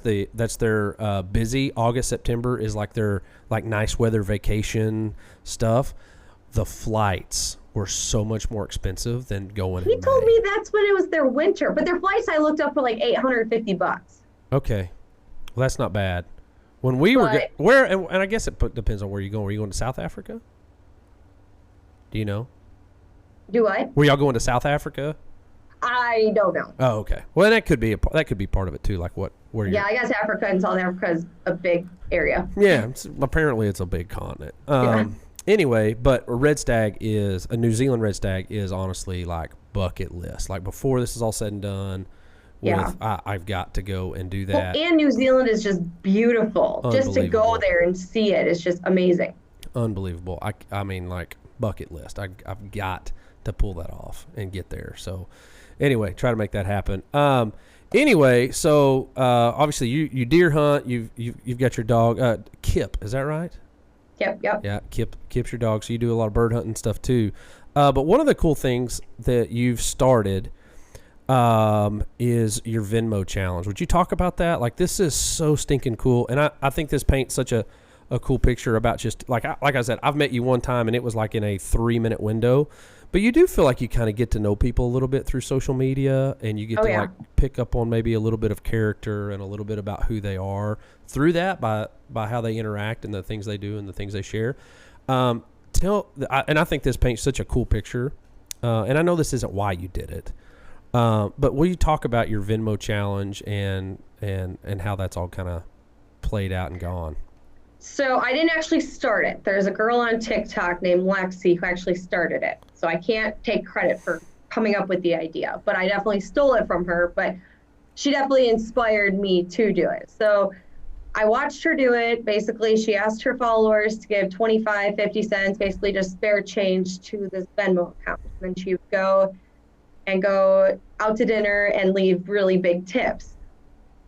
their busy August, September is like their like nice weather vacation stuff. The flights were so much more expensive than going. He told me that's when it was their winter, but their flights I looked up for like $850. Okay, well that's not bad. When we were and I guess it depends on where you're going. Were you going to South Africa? Do you know? Do what? Were y'all going to South Africa? I don't know. Oh, okay. Well, that could be part of it too. Like where? Yeah, I guess Africa and South Africa is a big area. Yeah, apparently it's a big continent. Anyway, but a New Zealand red stag is honestly like bucket list. Like before this is all said and done, I've got to go and do that. Well, and New Zealand is just beautiful. Just to go there and see it is just amazing. Unbelievable. I mean, like bucket list. I've got to pull that off and get there. So anyway, try to make that happen. Anyway, so obviously you deer hunt. You've got your dog Kip. Is that right? Yep. Yeah, Kip's your dog. So you do a lot of bird hunting stuff too. But one of the cool things that you've started is your Venmo challenge. Would you talk about that? Like this is so stinking cool, and I think this paints such a cool picture about just like I said, I've met you one time and it was like in a 3-minute window. But you do feel like you kind of get to know people a little bit through social media, and you get to like pick up on maybe a little bit of character and a little bit about who they are through that by how they interact and the things they do and the things they share. And I think this paints such a cool picture. And I know this isn't why you did it, but will you talk about your Venmo challenge and how that's all kind of played out and gone? So I didn't actually start it. There's a girl on TikTok named Lexi who actually started it. So I can't take credit for coming up with the idea, but I definitely stole it from her. But she definitely inspired me to do it. So I watched her do it. Basically, she asked her followers to give 25, 50 cents, basically just spare change to this Venmo account. And then she would go out to dinner and leave really big tips.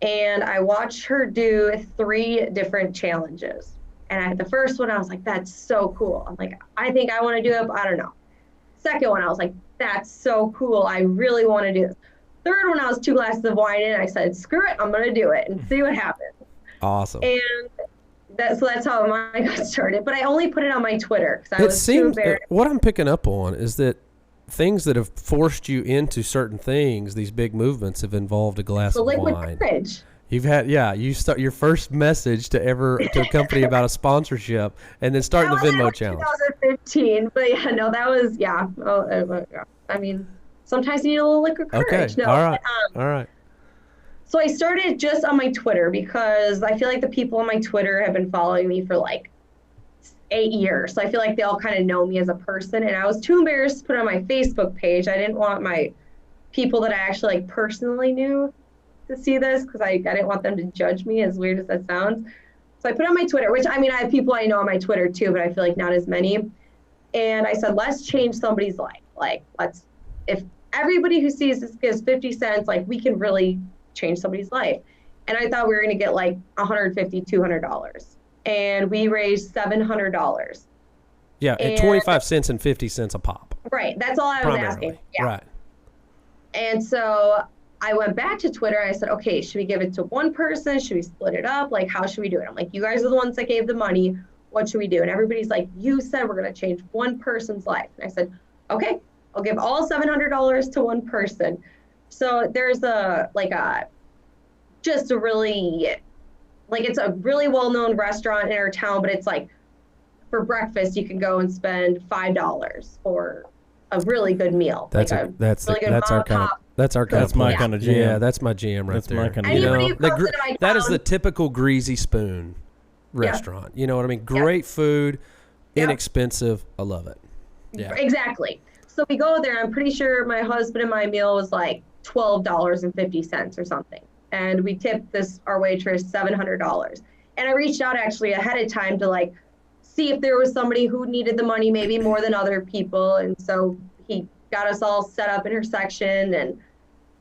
And I watched her do 3 different challenges. And the first one, I was like, that's so cool. I'm like, I think I want to do it, but I don't know. Second one, I was like, that's so cool. I really want to do this. Third one, I was 2 glasses of wine in, and I said, screw it, I'm going to do it and see what happens. Awesome. And that's how mine got started. But I only put it on my Twitter because I was too embarrassed. What I'm picking up on is that things that have forced you into certain things, these big movements, have involved a glass of wine. Liquid courage. You've had, you start your first message to a company about a sponsorship, and then starting the Venmo challenge. 2015, but that was I mean, sometimes you need a little liquid courage. Okay, all right. So I started just on my Twitter because I feel like the people on my Twitter have been following me for like 8 years. So I feel like they all kind of know me as a person, and I was too embarrassed to put it on my Facebook page. I didn't want my people that I actually like personally knew to see this because I didn't want them to judge me, as weird as that sounds. So I put it on my Twitter, which I mean, I have people I know on my Twitter too, but I feel like not as many. And I said, let's change somebody's life. Like, if everybody who sees this gives 50 cents, like we can really change somebody's life. And I thought we were going to get like $150, $200. And we raised $700. Yeah, and 25 cents and 50 cents a pop. Right. That's all I was asking. Yeah. Right. And so I went back to Twitter and I said, okay, should we give it to one person? Should we split it up? Like, how should we do it? I'm like, you guys are the ones that gave the money. What should we do? And everybody's like, you said we're going to change one person's life. And I said, okay, I'll give all $700 to one person. So there's it's a really well-known restaurant in our town, but it's like for breakfast, you can go and spend $5 for a really good meal. That's our kind of jam. Yeah, that's my jam right there. My kind of jam. That is the typical greasy spoon restaurant. Yeah. You know what I mean? Great food, inexpensive. I love it. Yeah, exactly. So we go there. I'm pretty sure my husband and my meal was like $12.50 or something. And we tipped our waitress $700. And I reached out actually ahead of time to see if there was somebody who needed the money maybe more than other people. And so he got us all set up in her section. And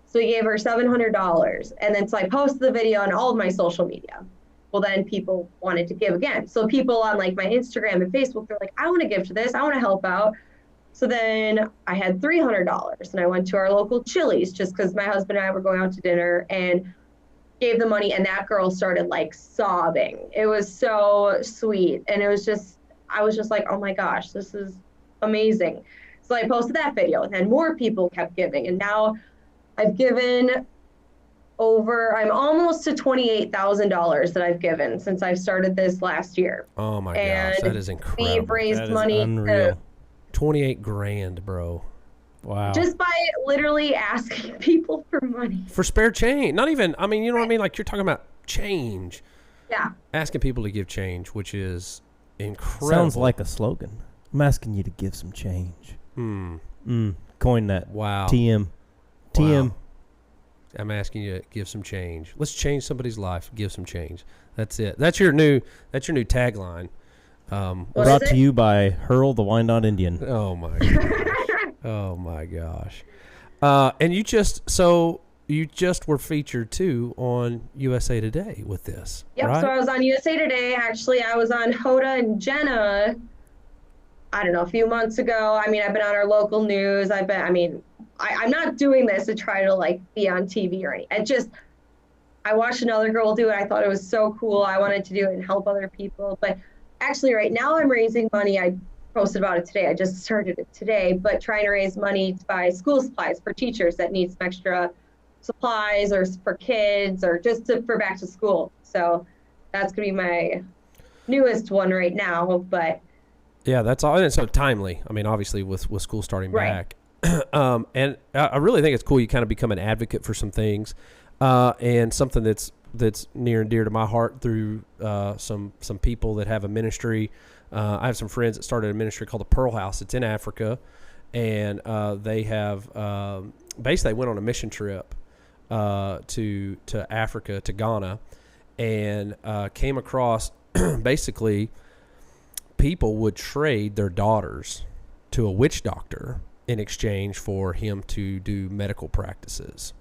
so he gave her $700. And then so I posted the video on all of my social media. Well, then people wanted to give again. So people on my Instagram and Facebook, they're like, I want to give to this. I want to help out. So then I had $300 and I went to our local Chili's just because my husband and I were going out to dinner and gave the money, and that girl started like sobbing. It was so sweet. And I was just like, oh my gosh, this is amazing. So I posted that video and then more people kept giving. And now I've given I'm almost to $28,000 that I've given since I've started this last year. Oh my gosh, that is incredible. We've raised That is money. unreal. 28 grand, bro. Wow. Just by literally asking people for money. For spare change. Not even, I mean, you know what I mean? Like, you're talking about change. Yeah. Asking people to give change, which is incredible. Sounds like a slogan. I'm asking you to give some change. Coin that. Wow. TM. TM. Wow. I'm asking you to give some change. Let's change somebody's life. Give some change. That's it. That's your new tagline. Brought to you by Hurl the Wyandotte Indian. Oh my gosh. Oh my gosh. And you just were featured too on USA Today with this. Yep. Right? So I was on USA Today. Actually, I was on Hoda and Jenna. I don't know, a few months ago. I mean, I've been on our local news. I'm not doing this to try to like be on TV or anything. I watched another girl do it. I thought it was so cool. I wanted to do it and help other people. But actually right now I'm raising money. I posted about it today. I just started it today, but trying to raise money to buy school supplies for teachers that need some extra supplies or for kids or just for back to school. So that's going to be my newest one right now, but yeah, that's all. And it's so timely. I mean, obviously with school starting back. And I really think it's cool. You kind of become an advocate for some things, and something that's near and dear to my heart through some people that have a ministry. I have some friends that started a ministry called the Pearl House. It's in Africa, and they have basically they went on a mission trip to Africa, to Ghana, and came across basically people would trade their daughters to a witch doctor in exchange for him to do medical practices.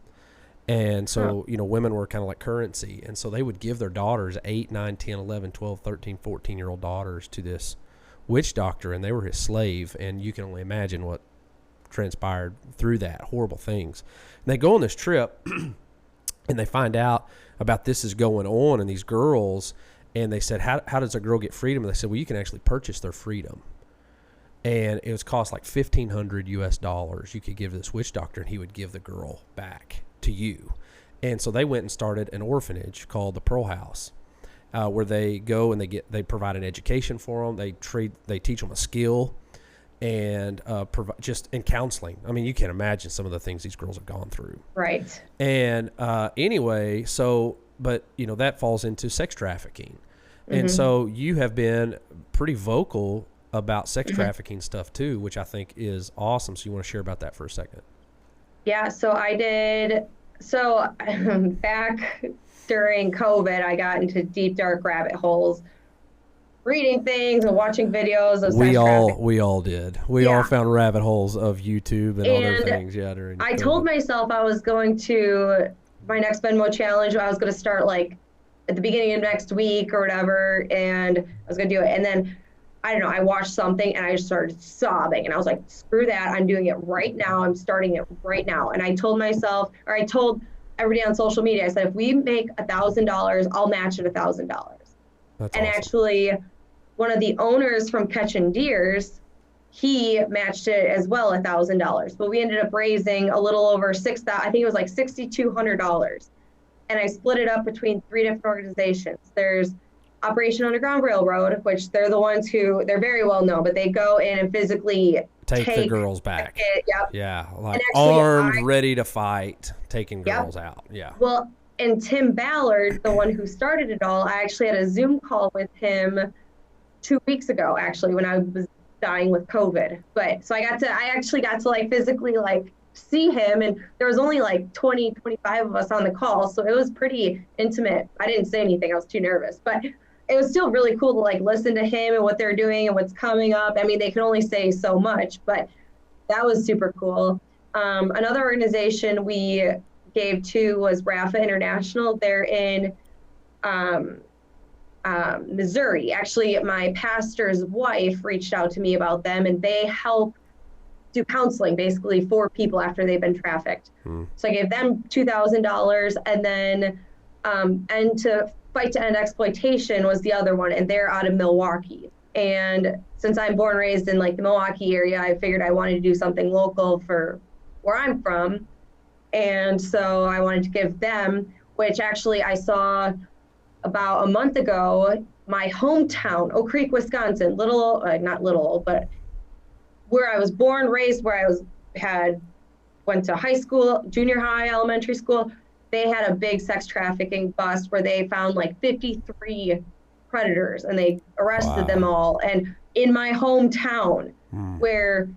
And so, women were kind of like currency. And so they would give their daughters 8, 9, 10, 11, 12, 13, 14-year-old daughters to this witch doctor, and they were his slave. And you can only imagine what transpired through that, horrible things. And they go on this trip, and they find out about this is going on, and these girls, and they said, how does a girl get freedom? And they said, well, you can actually purchase their freedom. And it was cost like $1,500 US. You could give to this witch doctor, and he would give the girl back to you. And so they went and started an orphanage called the Pearl House, where they go and they provide an education for them. They teach them a skill, and just in counseling. I mean, you can't imagine some of the things these girls have gone through. Right. And anyway, so but that falls into sex trafficking, and so you have been pretty vocal about sex trafficking stuff too, which I think is awesome. So you want to share about that for a second? Yeah, so I did. So back during COVID, I got into deep, dark rabbit holes, reading things and watching videos of we sex trafficking. We all did. We all found rabbit holes of YouTube and other things. Yeah, during I COVID. told myself I was going to, my next Venmo challenge, I was going to start like at the beginning of next week or whatever, and I was going to do it. And then I don't know, I watched something and I just started sobbing, and I was like, screw that, I'm doing it right now, I'm starting it right now. And I told myself, or I told everybody on social media, I said, if we make $1,000, I'll match it $1,000. And awesome. Actually, one of the owners from Catching Deers, he matched it as well, $1,000. But we ended up raising a little over $6,000, I think it was like $6,200. And I split it up between 3 different organizations. There's Operation Underground Railroad, which they're the ones who, they're very well known, but they go in and physically take the girls back. Yep. Yeah, like actually, armed, ready to fight, taking girls out. Yeah. Well, and Tim Ballard, the one who started it all, I actually had a Zoom call with him 2 weeks ago, actually, when I was dying with COVID. But so I actually got to like physically like see him, and there was only like 20, 25 of us on the call, so it was pretty intimate. I didn't say anything, I was too nervous, but it was still really cool to like listen to him and what they're doing and what's coming up. I mean, they can only say so much, but that was super cool. Another organization we gave to was Rafa International. They're in Missouri. Actually, my pastor's wife reached out to me about them, and they help do counseling basically for people after they've been trafficked. So I gave them $2,000, and then and to Fight to End Exploitation was the other one, and they're out of Milwaukee. And since I'm born and raised in like the Milwaukee area, I figured I wanted to do something local for where I'm from. And so I wanted to give them, which actually I saw about a month ago, my hometown, Oak Creek, Wisconsin, not little, but where I was born, raised, where I went to high school, junior high, elementary school. They had a big sex trafficking bust where they found like 53 predators, and they arrested them all. And in my hometown, where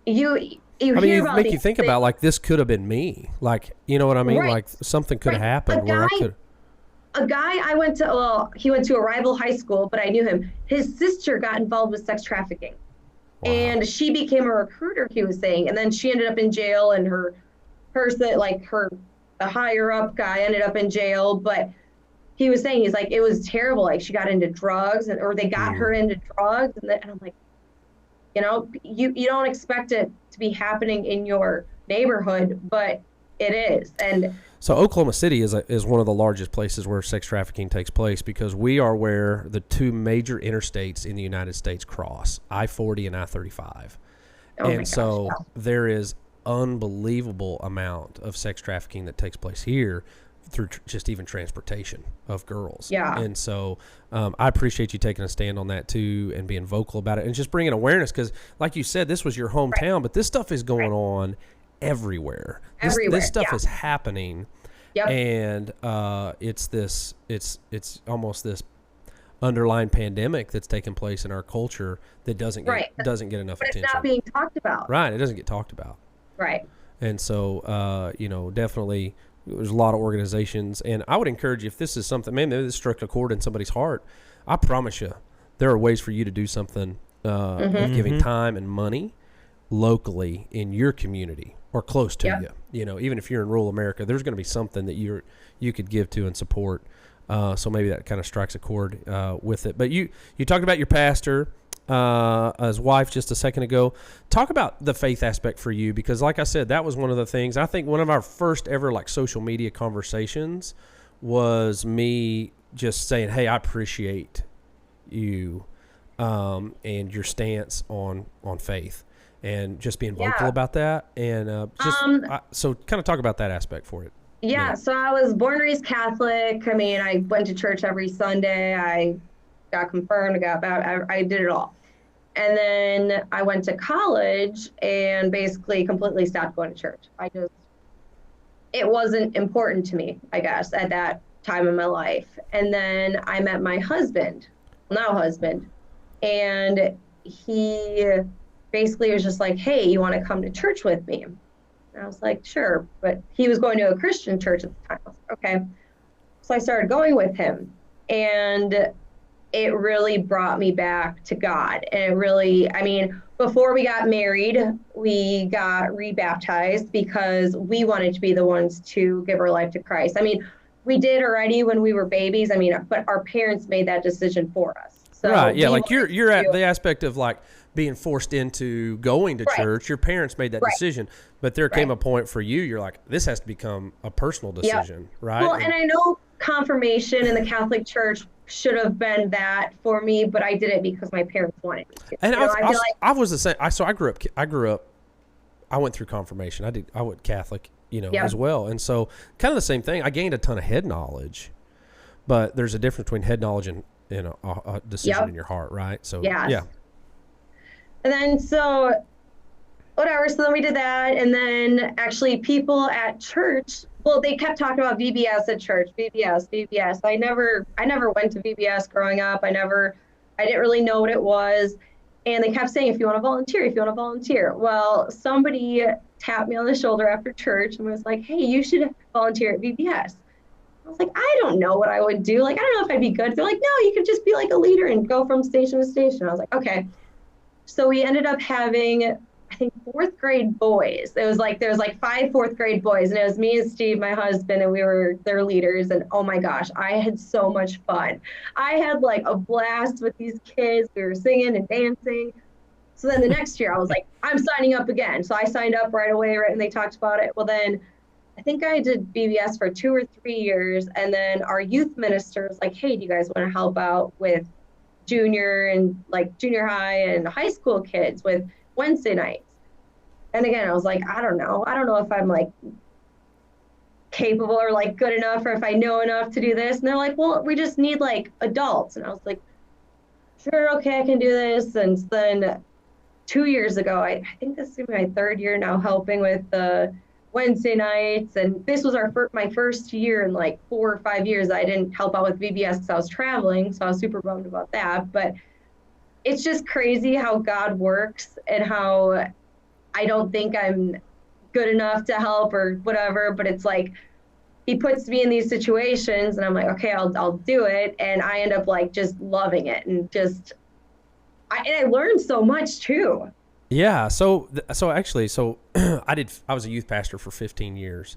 you hear about make you think about like this could have been me, like, you know what I mean? Right. Like something could have happened where I could. A guy he went to a rival high school, but I knew him. His sister got involved with sex trafficking. Wow. And she became a recruiter, he was saying, and then she ended up in jail, and the higher up guy ended up in jail. But he was saying, he's like, it was terrible. Like she got into drugs, or they got her into drugs, and I'm like, you know, you don't expect it to be happening in your neighborhood, but it is. And so Oklahoma City is one of the largest places where sex trafficking takes place, because we are where the two major interstates in the United States cross, I-40 and I-35. And so there is unbelievable amount of sex trafficking that takes place here through just even transportation of girls. Yeah. And so I appreciate you taking a stand on that too, and being vocal about it, and just bringing awareness, because like you said, this was your hometown, but this stuff is going on everywhere. This stuff is happening. Yep. And it's almost this underlying pandemic that's taking place in our culture that doesn't get enough attention. It's not being talked about. Right. It doesn't get talked about. Right. And so, definitely there's a lot of organizations, and I would encourage you, if this is something, maybe this struck a chord in somebody's heart, I promise you there are ways for you to do something with giving time and money locally in your community or close to you. You know, even if you're in rural America, there's going to be something that you could give to and support. So maybe that kind of strikes a chord with it. But you talked about your pastor, his wife just a second ago. Talk about the faith aspect for you, because like I said, that was one of the things. I think one of our first ever like social media conversations was me just saying, hey, I appreciate you and your stance on faith, and just being vocal about that. And so kind of talk about that aspect for it. Yeah, so I was born and raised Catholic. I mean, I went to church every Sunday. I got confirmed, I got baptized, I did it all. And then I went to college and basically completely stopped going to church. It wasn't important to me, I guess, at that time in my life. And then I met my husband, and he basically was just like, hey, you want to come to church with me? And I was like, sure. But he was going to a Christian church at the time. I was like, okay. So I started going with him, and it really brought me back to God. And it really, I mean, before we got married, we got rebaptized because we wanted to be the ones to give our life to Christ. I mean, we did already when we were babies. I mean, but our parents made that decision for us. So right. Yeah. Like you're at the aspect of like being forced into going to church. Your parents made that decision, but there came a point for you, you're like, this has to become a personal decision. Right. Well, and I know confirmation in the Catholic Church should have been that for me, but I did it because my parents wanted me to. And I was the same. I grew up, I went through confirmation. I went Catholic, as well. And so kind of the same thing. I gained a ton of head knowledge, but there's a difference between head knowledge and, a decision in your heart. Right. So, yeah. And then, so whatever. So then we did that. And then actually people at church, well, they kept talking about VBS at church, VBS. I never went to VBS growing up. I didn't really know what it was. And they kept saying, if you want to volunteer. Well, somebody tapped me on the shoulder after church and was like, hey, you should volunteer at VBS. I was like, I don't know what I would do. Like, I don't know if I'd be good. They're like, no, you could just be like a leader and go from station to station. I was like, okay. So we ended up having, I think, fourth grade boys. There was like 5 fourth grade boys, and it was me and Steve, my husband, and we were their leaders. And oh my gosh, I had so much fun. I had like a blast with these kids. We were singing and dancing. So then the next year I was like, I'm signing up again. So I signed up right away, right? And they talked about it. Well, then I think I did VBS for 2 or 3 years. And then our youth minister was like, hey, do you guys want to help out with junior high and high school kids with Wednesday nights? And again, I was like, I don't know if I'm like capable or like good enough, or if I know enough to do this. And they're like, well, we just need like adults. And I was like, sure, okay, I can do this. And then 2 years ago, I think this is my 3rd year now helping with the Wednesday nights. And this was my first year in like 4 or 5 years I didn't help out with VBS because I was traveling. So I was super bummed about that. But it's just crazy how God works, and how I don't think I'm good enough to help or whatever, but it's like he puts me in these situations and I'm like, okay, I'll do it. And I end up like just loving it, and I learned so much too. Yeah. So actually, I was a youth pastor for 15 years.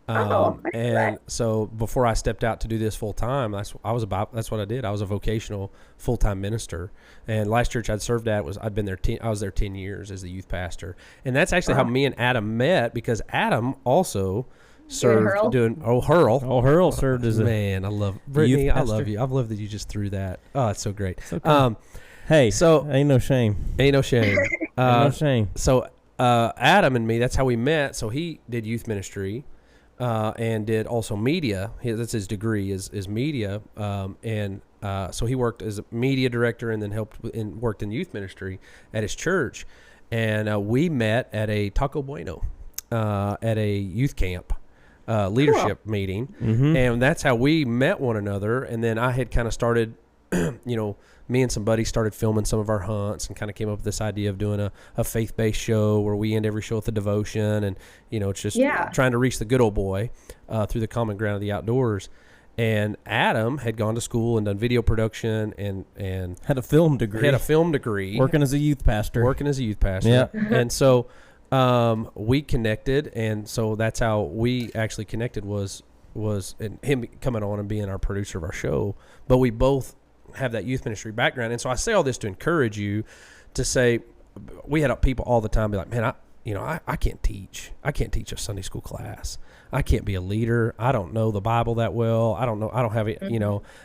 And so before I stepped out to do this full time, that's what I did. I was a vocational full-time minister, and last church I'd served at I was there 10 years as the youth pastor. And that's actually how me and Adam met, because Adam also served Hurl served as man. I love Brittany. I love you. I love that you just threw that. Oh, it's so great. It's okay. Hey, so ain't no shame. Ain't no shame. No shame. So Adam and me, that's how we met. So he did youth ministry. And did also media. That's his degree is media. So he worked as a media director, and then worked in youth ministry at his church. And we met at a Taco Bueno, at a youth camp leadership meeting. Mm-hmm. And that's how we met one another. And then I had kind of started, me and some buddies started filming some of our hunts, and kind of came up with this idea of doing a faith-based show where we end every show with a devotion, and it's just trying to reach the good old boy through the common ground of the outdoors. And Adam had gone to school and done video production and had a film degree. Working as a youth pastor. Yeah. And so we connected, and so that's how we actually connected was and him coming on and being our producer of our show. But we both have that youth ministry background. And so I say all this to encourage you to say, we had people all the time be like, man, I can't teach. I can't teach a Sunday school class. I can't be a leader. I don't know the Bible that well. I don't know. I don't have it.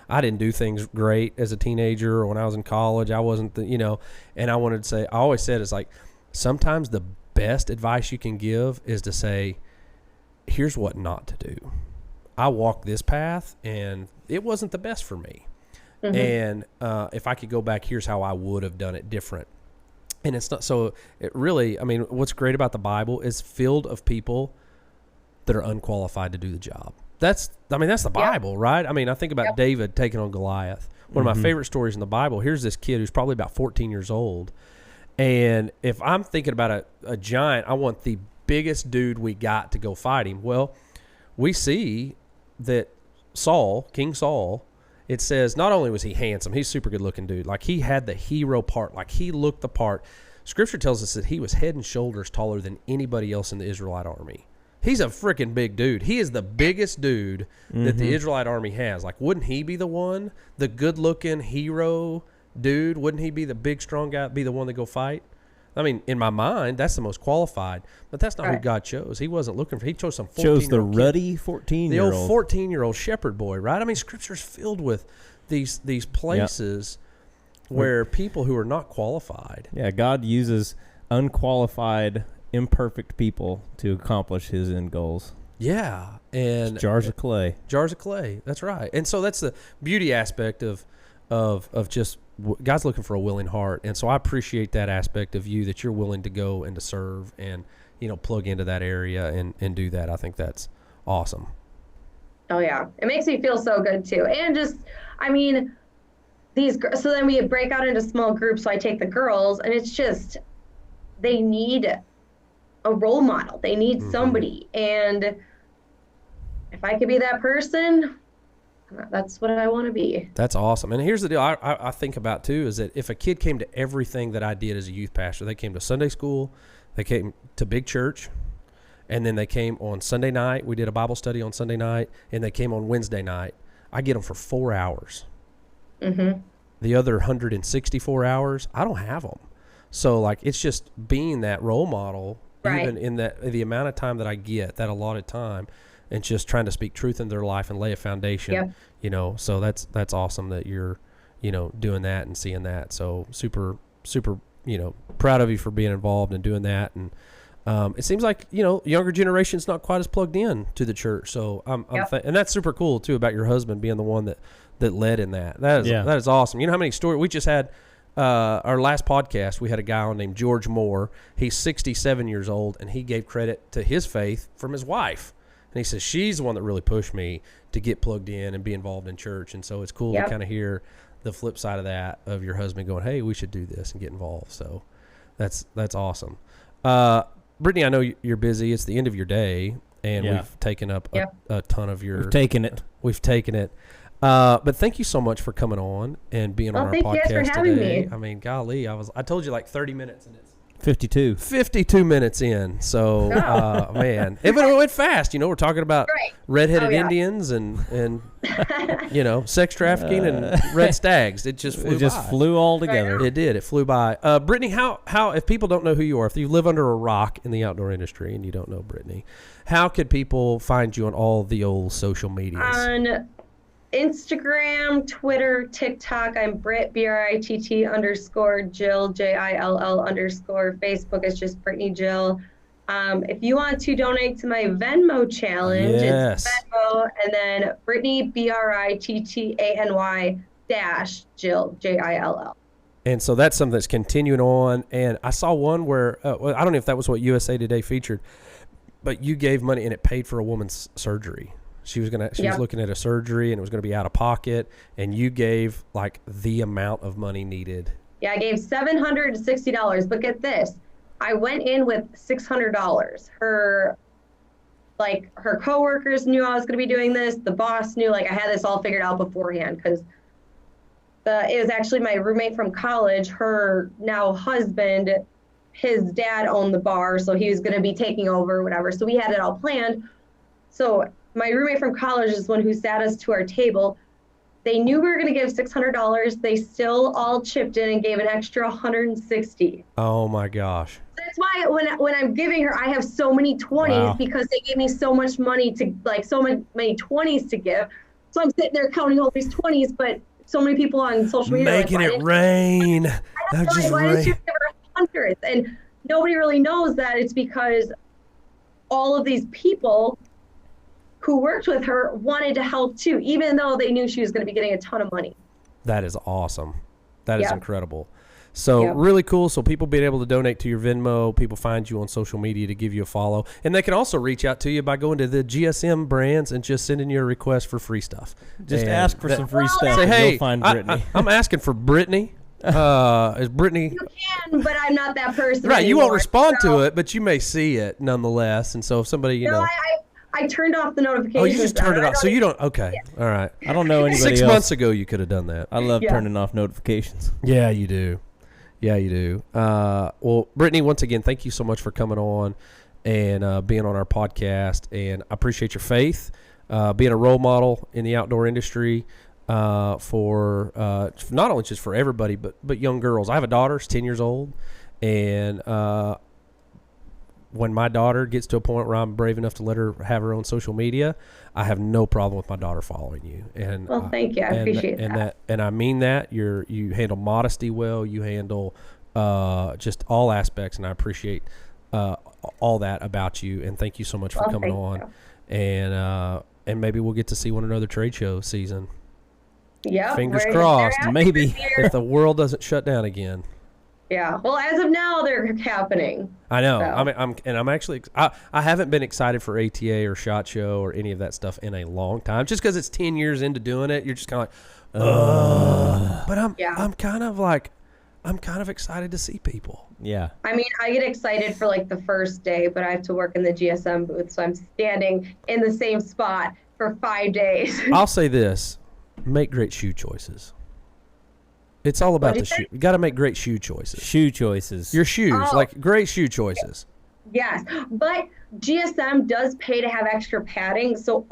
I didn't do things great as a teenager or when I was in college. I wasn't and I wanted to say, I always said, it's like, sometimes the best advice you can give is to say, here's what not to do. I walked this path and it wasn't the best for me. Mm-hmm. And if I could go back, here's how I would have done it different. And it's not so. It really, what's great about the Bible is filled of people that are unqualified to do the job. That's the Bible, right? I think about David taking on Goliath. One of my favorite stories in the Bible. Here's this kid who's probably about 14 years old, and if I'm thinking about a giant, I want the biggest dude we got to go fight him. Well, we see that King Saul. It says not only was he handsome, he's a super good looking dude. Like, he had the hero part. Like, he looked the part. Scripture tells us that he was head and shoulders taller than anybody else in the Israelite army. He's a freaking big dude. He is the biggest dude that the Israelite army has. Like, wouldn't he be the one, the good looking hero dude? Wouldn't he be the big, strong guy, be the one to go fight? In my mind, that's the most qualified, but that's not who God chose. He wasn't looking for. He chose some 14-year-old chose the ruddy 14-year-old, the old 14-year-old shepherd boy, right? Scripture's filled with these places where people who are not qualified. Yeah, God uses unqualified, imperfect people to accomplish His end goals. Yeah, and it's jars of clay. Jars of clay. That's right. And so that's the beauty aspect of just. God's looking for a willing heart, and so I appreciate that aspect of you, that you're willing to go and to serve and plug into that area and do that. I think that's awesome. Oh yeah, it makes me feel so good too. And just so then we break out into small groups. So I take the girls, and it's just they need a role model. They need somebody, and if I could be that person, that's what I want to be. That's awesome. And here's the deal I think about too, is that if a kid came to everything that I did as a youth pastor, they came to Sunday school, they came to big church, and then they came on Sunday night. We did a Bible study on Sunday night, and they came on Wednesday night. I get them for 4 hours. Mm-hmm. The other 164 hours, I don't have them. So like it's just being that role model, Right. even in the amount of time that I get, that allotted time, and just trying to speak truth in their life and lay a foundation. Yep. You know, so that's awesome that you're, you know, doing that and seeing that. So super, you know, proud of you for being involved and doing that. And it seems like, you know, younger generation's not quite as plugged in to the church. So and that's super cool too about your husband being the one that led in that. That is awesome. You know how many stories we just had. Our last podcast, we had a guy on named George Moore. He's 67 years old, and he gave credit to his faith from his wife. And he says, she's the one that really pushed me to get plugged in and be involved in church. And so it's cool to kind of hear the flip side of that, of your husband going, hey, we should do this and get involved. So that's awesome. Brittany, I know you're busy. It's the end of your day, and we've taken up a ton of your... We've taken it. But thank you so much for coming on and being on our podcast today. Thank you guys for having me. I mean, golly, I told you like 30 minutes, and it's 52 minutes in. So, man, it went fast. You know, we're talking about redheaded Indians and you know, sex trafficking and red stags. It just flew all together. It did. It flew by. Brittany, how if people don't know who you are, if you live under a rock in the outdoor industry and you don't know Brittany, how could people find you on all the old social medias? On Instagram, Twitter, TikTok, I'm Britt, BRITT _ Jill, JILL _ Facebook is just Brittany Jill. If you want to donate to my Venmo challenge, it's Venmo, and then Brittany, BRITTANY -Jill, JILL. And so that's something that's continuing on. And I saw one where, I don't know if that was what USA Today featured, but you gave money and it paid for a woman's surgery. She was looking at a surgery, and it was going to be out of pocket, and you gave like the amount of money needed. Yeah, I gave $760, but get this, I went in with $600. Her coworkers knew I was going to be doing this. The boss knew, like I had this all figured out beforehand, because it was actually my roommate from college. Her now husband, his dad owned the bar, so he was going to be taking over, whatever. So we had it all planned. So my roommate from college is the one who sat us to our table. They knew we were going to give $600. They still all chipped in and gave an extra $160. Oh my gosh. That's why when I'm giving her, I have so many 20s because they gave me so much money to, like, so many 20s to give. So I'm sitting there counting all these 20s, but so many people on social media making it rain. Why did you give her hundreds? And nobody really knows that it's because all of these people who worked with her wanted to help too, even though they knew she was going to be getting a ton of money. That is awesome. That is incredible. So really cool. So people being able to donate to your Venmo, people find you on social media to give you a follow. And they can also reach out to you by going to the GSM brands and just sending you a request for free stuff. Just ask for some free stuff. Say, hey, you'll find Brittany. I'm asking for Brittany. Is Brittany? You can, but I'm not that person. Right. Anymore, you won't respond to it, but you may see it nonetheless. And so if somebody, you know. I turned off the notifications. Oh, you just turned it off. So you don't. Okay. Yeah. All right. I don't know anybody 6 else. months ago, you could have done that. I love turning off notifications. Yeah, you do. Well, Brittany, once again, thank you so much for coming on and being on our podcast. And I appreciate your faith, being a role model in the outdoor industry for not only just for everybody, but young girls. I have a daughter, she's 10 years old, and when my daughter gets to a point where I'm brave enough to let her have her own social media, I have no problem with my daughter following you. And well, thank you. I appreciate that. And I mean that. You handle modesty well. You handle just all aspects, and I appreciate all that about you. And thank you so much for coming on. And maybe we'll get to see one another trade show season. Yeah. Fingers crossed. Maybe if the world doesn't shut down again. Yeah. Well, as of now, they're happening. I know. So. I'm actually. I haven't been excited for ATA or SHOT Show or any of that stuff in a long time. Just because it's 10 years into doing it, you're just kind of like, But I'm kind of excited to see people. Yeah. I mean, I get excited for like the first day, but I have to work in the GSM booth, so I'm standing in the same spot for 5 days. I'll say this: make great shoe choices. It's all about the shoe. You got to make great shoe choices. Shoe choices. Your shoes, like great shoe choices. Yes, but GSM does pay to have extra padding, so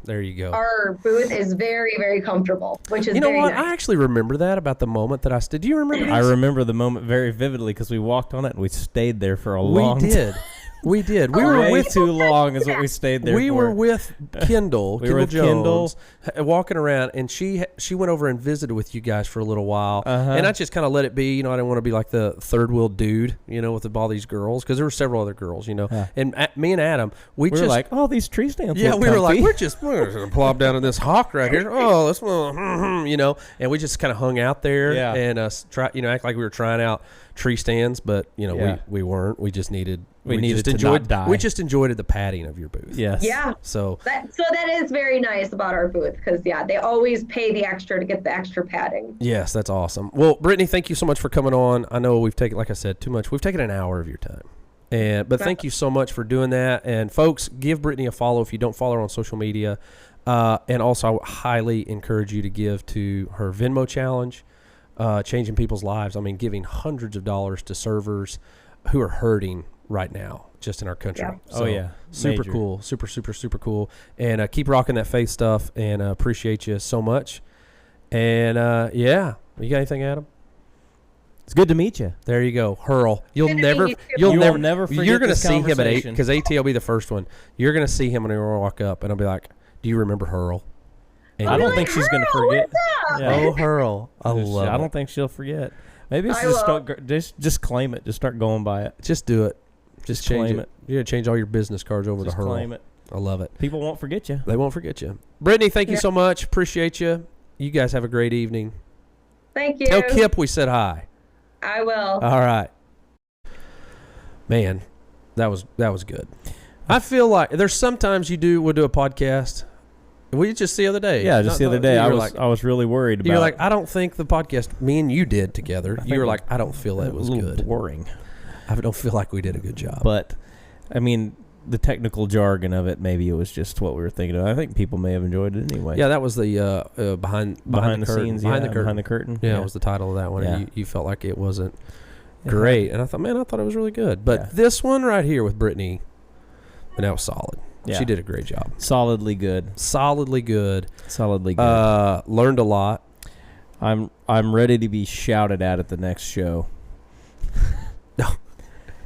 There you go. our booth is very, very comfortable, which is You know very what? nice. I actually remember that about the moment that I stood. Do you remember this? I remember the moment very vividly because we walked on it and we stayed there for a long time. We did. We did. We Oh, were Way with too long is what we stayed there we for. were with Kendall, We were with Jones, walking around, and she went over and visited with you guys for a little while, and I just kind of let it be. You know, I didn't want to be like the third wheel dude, you know, with all these girls, because there were several other girls, you know, and me and Adam, we were just like, oh, these tree stands. yeah, look we were like, comfy. we're gonna plop down in this hawk right here. Oh, let's, you know, and we just kind of hung out there and try, you know, act like we were trying out tree stands, but you know, we weren't. We just needed. We needed just to enjoyed, not die. We just enjoyed the padding of your booth. Yes. Yeah. So that is very nice about our booth because they always pay the extra to get the extra padding. yes, that's awesome. Well, Brittany, thank you so much for coming on. I know we've taken, like I said, too much. We've taken an hour of your time. But thank you so much for doing that. And folks, give Brittany a follow if you don't follow her on social media. And also, I highly encourage you to give to her Venmo challenge, changing people's lives. I mean, giving hundreds of dollars to servers who are hurting right now just in our country. Yeah. So, super Major. cool. Super cool. And keep rocking that faith stuff, and appreciate you so much. And you got anything, Adam? It's good to meet you. There you go. Hurl. You'll Good to never meet you, too. You will never forget You're gonna this see him at 8 conversation. because AT will be the first one. You're gonna see him when we walk up, and I'll be like, "Do you remember Hurl?" And I you'll don't be think she's going to forget. Yeah. Oh, Hurl. I love I don't it. think she'll forget. Maybe it's I just will. start, just claim it. Just start going by it. Just do it. Just change claim it. it. You gotta change all your business cards over Just to Hurl. claim it. I love it. People won't forget you. They won't forget you. Brittany, thank you so much. Appreciate you. You guys have a great evening. Thank you. Tell Kip we said hi. I will. All right. Man, that was good. I feel like there's sometimes we'll do a podcast. We just the other day. Yeah, just the other day, I was really worried about. You're like, I don't think the podcast me and you did together. You were like, I don't feel that it was a little good. boring. I don't feel like we did a good job. But, I mean, the technical jargon of it, maybe it was just what we were thinking of. I think people may have enjoyed it anyway. Yeah, that was the behind the curtain. scenes. Behind Behind the the curtain. Yeah, it was the title of that one. Yeah. And you felt like it wasn't great, and I thought it was really good. But this one right here with Brittany, and that was solid. Yeah. She did a great job. Solidly good. Solidly good. Solidly good. Learned a lot. I'm ready to be shouted at the next show. No.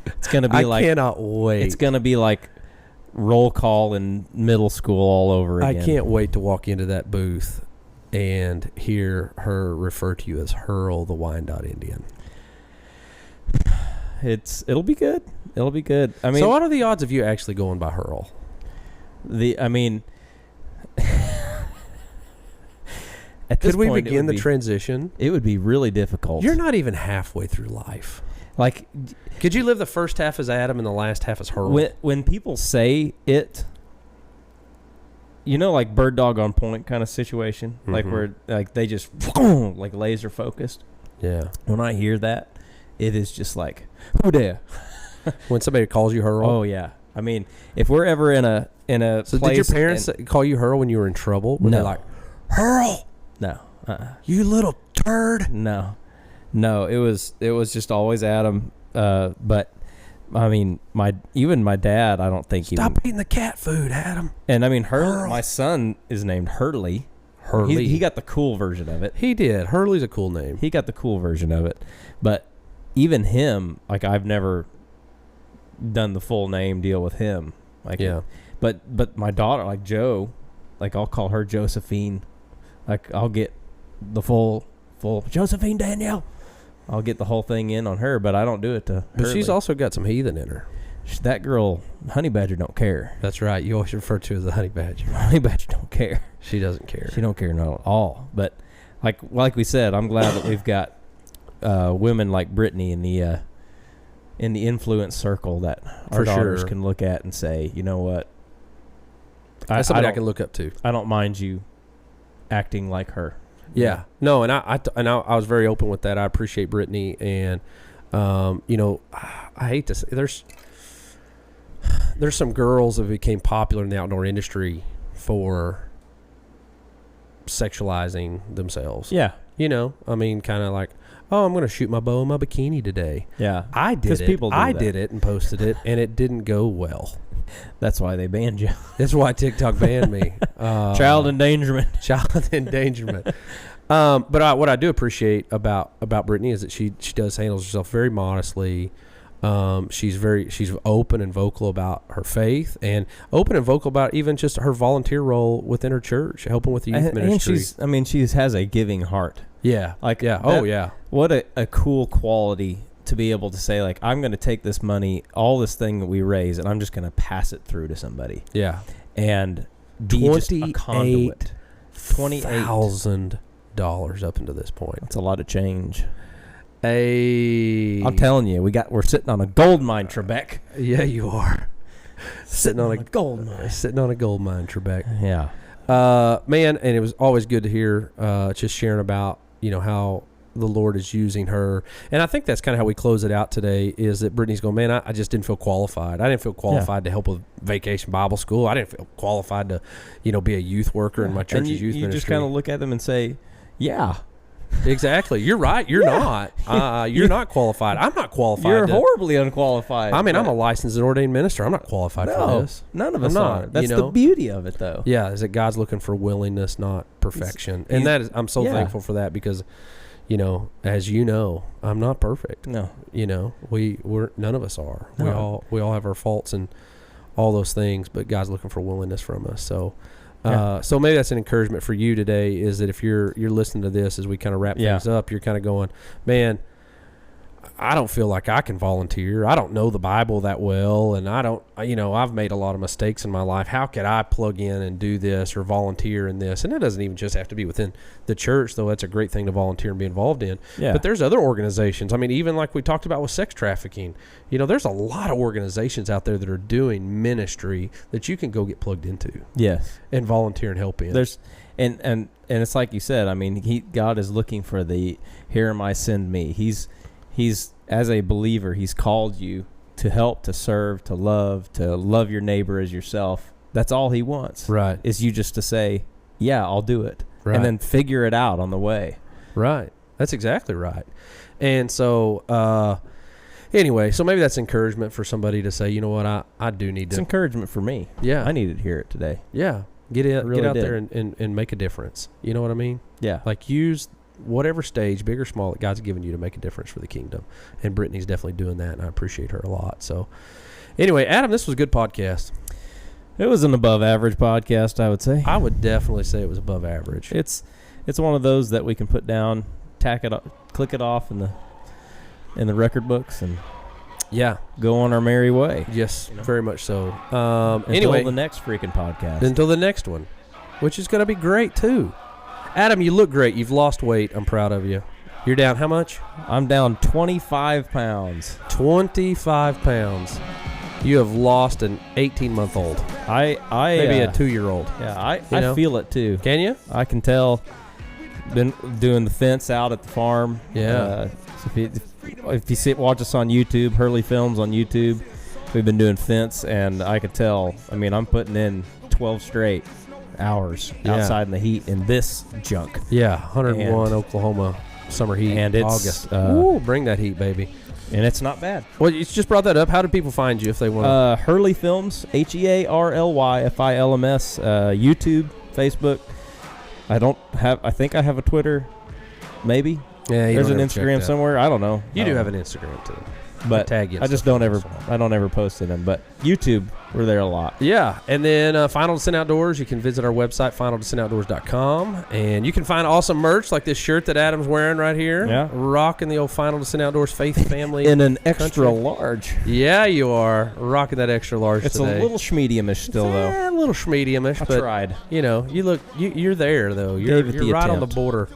It's gonna be I cannot wait. It's gonna be like roll call in middle school all over again. I can't wait to walk into that booth and hear her refer to you as Hurl the Wyandotte Indian. It'll be good. It'll be good. I mean, so what are the odds of you actually going by Hurl? At this Could we point, begin the transition? It would be really difficult. You're not even halfway through life. Like, could you live the first half as Adam and the last half as Hurl? when people say it, you know, like bird dog on point kind of situation, like where like they just like laser focused. Yeah. When I hear that, it is just like, who there? When somebody calls you Hurl? Oh yeah. I mean, if we're ever in a so place, did your parents call you Hurl when you were in trouble? Were they like, Hurl? No. You little turd. No. It was just always Adam. But I mean, my dad, I don't think Stop eating the cat food, Adam. And I mean, my son is named Hurley. Hurley. He got the cool version of it. He did. Hurley's a cool name. He got the cool version of it. But even him, like, I've never done the full name deal with him. Like, yeah. But my daughter, like Jo, like I'll call her Josephine. Like I'll get the full Josephine Danielle. I'll get the whole thing in on her, but I don't do it to her. But she's also got some heathen in her. That girl, Honey Badger, don't care. That's right. You always refer to her as the Honey Badger. Honey Badger don't care. She doesn't care. She don't care not at all. But like we said, I'm glad that we've got women like Brittany in the influence circle that our daughters can look at and say, you know what? That's somebody I can look up to. I don't mind you acting like her. Yeah. No, and I was very open with that. I appreciate Brittany, and you know, I hate to say there's some girls that became popular in the outdoor industry for sexualizing themselves. Yeah. You know, I mean, kind of like, oh, I'm going to shoot my bow in my bikini today. Yeah. I did it. People I did it and posted it, and it didn't go well. That's why they banned you. That's why TikTok banned me. Child endangerment. Child endangerment. But what I do appreciate about Brittany is that she does handle herself very modestly. She's open and vocal about her faith, and open and vocal about even just her volunteer role within her church, helping with the youth ministry. And she has a giving heart. Yeah. Like, yeah. Oh, yeah. What a cool quality to be able to say, like, I'm going to take this money, all this thing that we raise, and I'm just going to pass it through to somebody. Yeah. And be just a conduit. $28,000 up until this point. That's a lot of change. I'm telling you, we're sitting on a gold mine, Trebek. Yeah, you are. Sitting on a gold mine. Sitting on a gold mine, Trebek. Yeah. Man, and it was always good to hear just sharing about, how the Lord is using her. And I think that's kind of how we close it out today, is that Brittany's going, man, I just didn't feel qualified. I didn't feel qualified to help with Vacation Bible School. I didn't feel qualified to, be a youth worker in my church's youth ministry. You just kind of look at them and say, yeah. Exactly. You're right. You're not. You're not qualified. I'm not qualified. You're horribly unqualified. I mean, I'm a licensed and ordained minister. I'm not qualified for this. None of us are. That's the beauty of it, though. Yeah, is that God's looking for willingness, not perfection. And that is, I'm so thankful for that, because, as you know, I'm not perfect. No. We're none of us are. No. We all have our faults and all those things, but God's looking for willingness from us. So. So maybe that's an encouragement for you today, is that if you're listening to this as we kind of wrap things up, you're kind of going, man, I don't feel like I can volunteer. I don't know the Bible that well, and I don't, I've made a lot of mistakes in my life. How could I plug in and do this or volunteer in this? And it doesn't even just have to be within the church, though that's a great thing to volunteer and be involved in. Yeah. But there's other organizations. I mean, even like we talked about with sex trafficking, there's a lot of organizations out there that are doing ministry that you can go get plugged into. Yes. And volunteer and help in. There's and it's like you said, I mean, God is looking for the here am I, send me. He's as a believer, he's called you to help, to serve, to love your neighbor as yourself. That's all he wants. Right. Is you just to say, yeah, I'll do it. Right. And then figure it out on the way. Right. That's exactly right. And so, anyway, so maybe that's encouragement for somebody to say, you know what, I do need to. It's encouragement for me. Yeah. I needed to hear it today. Yeah. Get out there and make a difference. You know what I mean? Yeah. Like, use whatever stage, big or small, that God's given you to make a difference for the kingdom. And Brittany's definitely doing that, and I appreciate her a lot. So anyway, Adam, this was a good podcast. It was an above average podcast, I would say. I would definitely say it was above average. It's one of those that we can put down, tack it up, click it off in the record books, and go on our merry way. Yes, very much so. Until the next freaking podcast. Until the next one, which is going to be great too. Adam, you look great. You've lost weight. I'm proud of you. You're down how much? I'm down 25 pounds. 25 pounds. You have lost an 18-month-old. Maybe a 2-year-old. Yeah, I feel it too. Can you? I can tell. Been doing the fence out at the farm. Yeah. So if you watch us on YouTube, Hurley Films on YouTube, we've been doing fence, and I could tell. I mean, I'm putting in 12 straight hours outside in the heat in this junk. Yeah, 101 Oklahoma summer heat. And it's August. Ooh, bring that heat, baby. And it's not bad. Well, you just brought that up. How do people find you if they want to? Hurley Films, HearlyFilms, YouTube, Facebook. I think I have a Twitter, maybe. Yeah, there's an Instagram somewhere. I don't know. You do have an Instagram too. But tag you. I just don't ever post it in. But YouTube, we're there a lot. Yeah, and then Final Descent Outdoors. You can visit our website, finaldescentoutdoors.com, and you can find awesome merch like this shirt that Adam's wearing right here. Yeah, rocking the old Final Descent Outdoors Faith Family in an extra large. Yeah, you are rocking that extra large. It's today. A little schmedium-ish still though. A little schmedium-ish. I tried. You're there though. You're right on the border.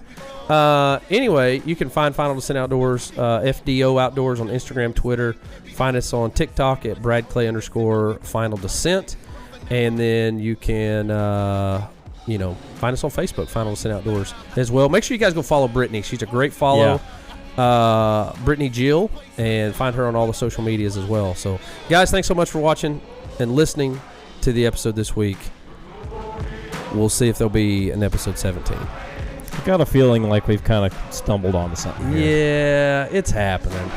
Anyway, you can find Final Descent Outdoors, FDO Outdoors on Instagram, Twitter. Find us on TikTok at @BradClay_Final Descent. And then you can, find us on Facebook, Final Descent Outdoors as well. Make sure you guys go follow Brittany. She's a great follow. Yeah. Brittany Jill, and find her on all the social medias as well. So, guys, thanks so much for watching and listening to the episode this week. We'll see if there'll be an episode 17. I got a feeling like we've kind of stumbled onto something here. Yeah, it's happening.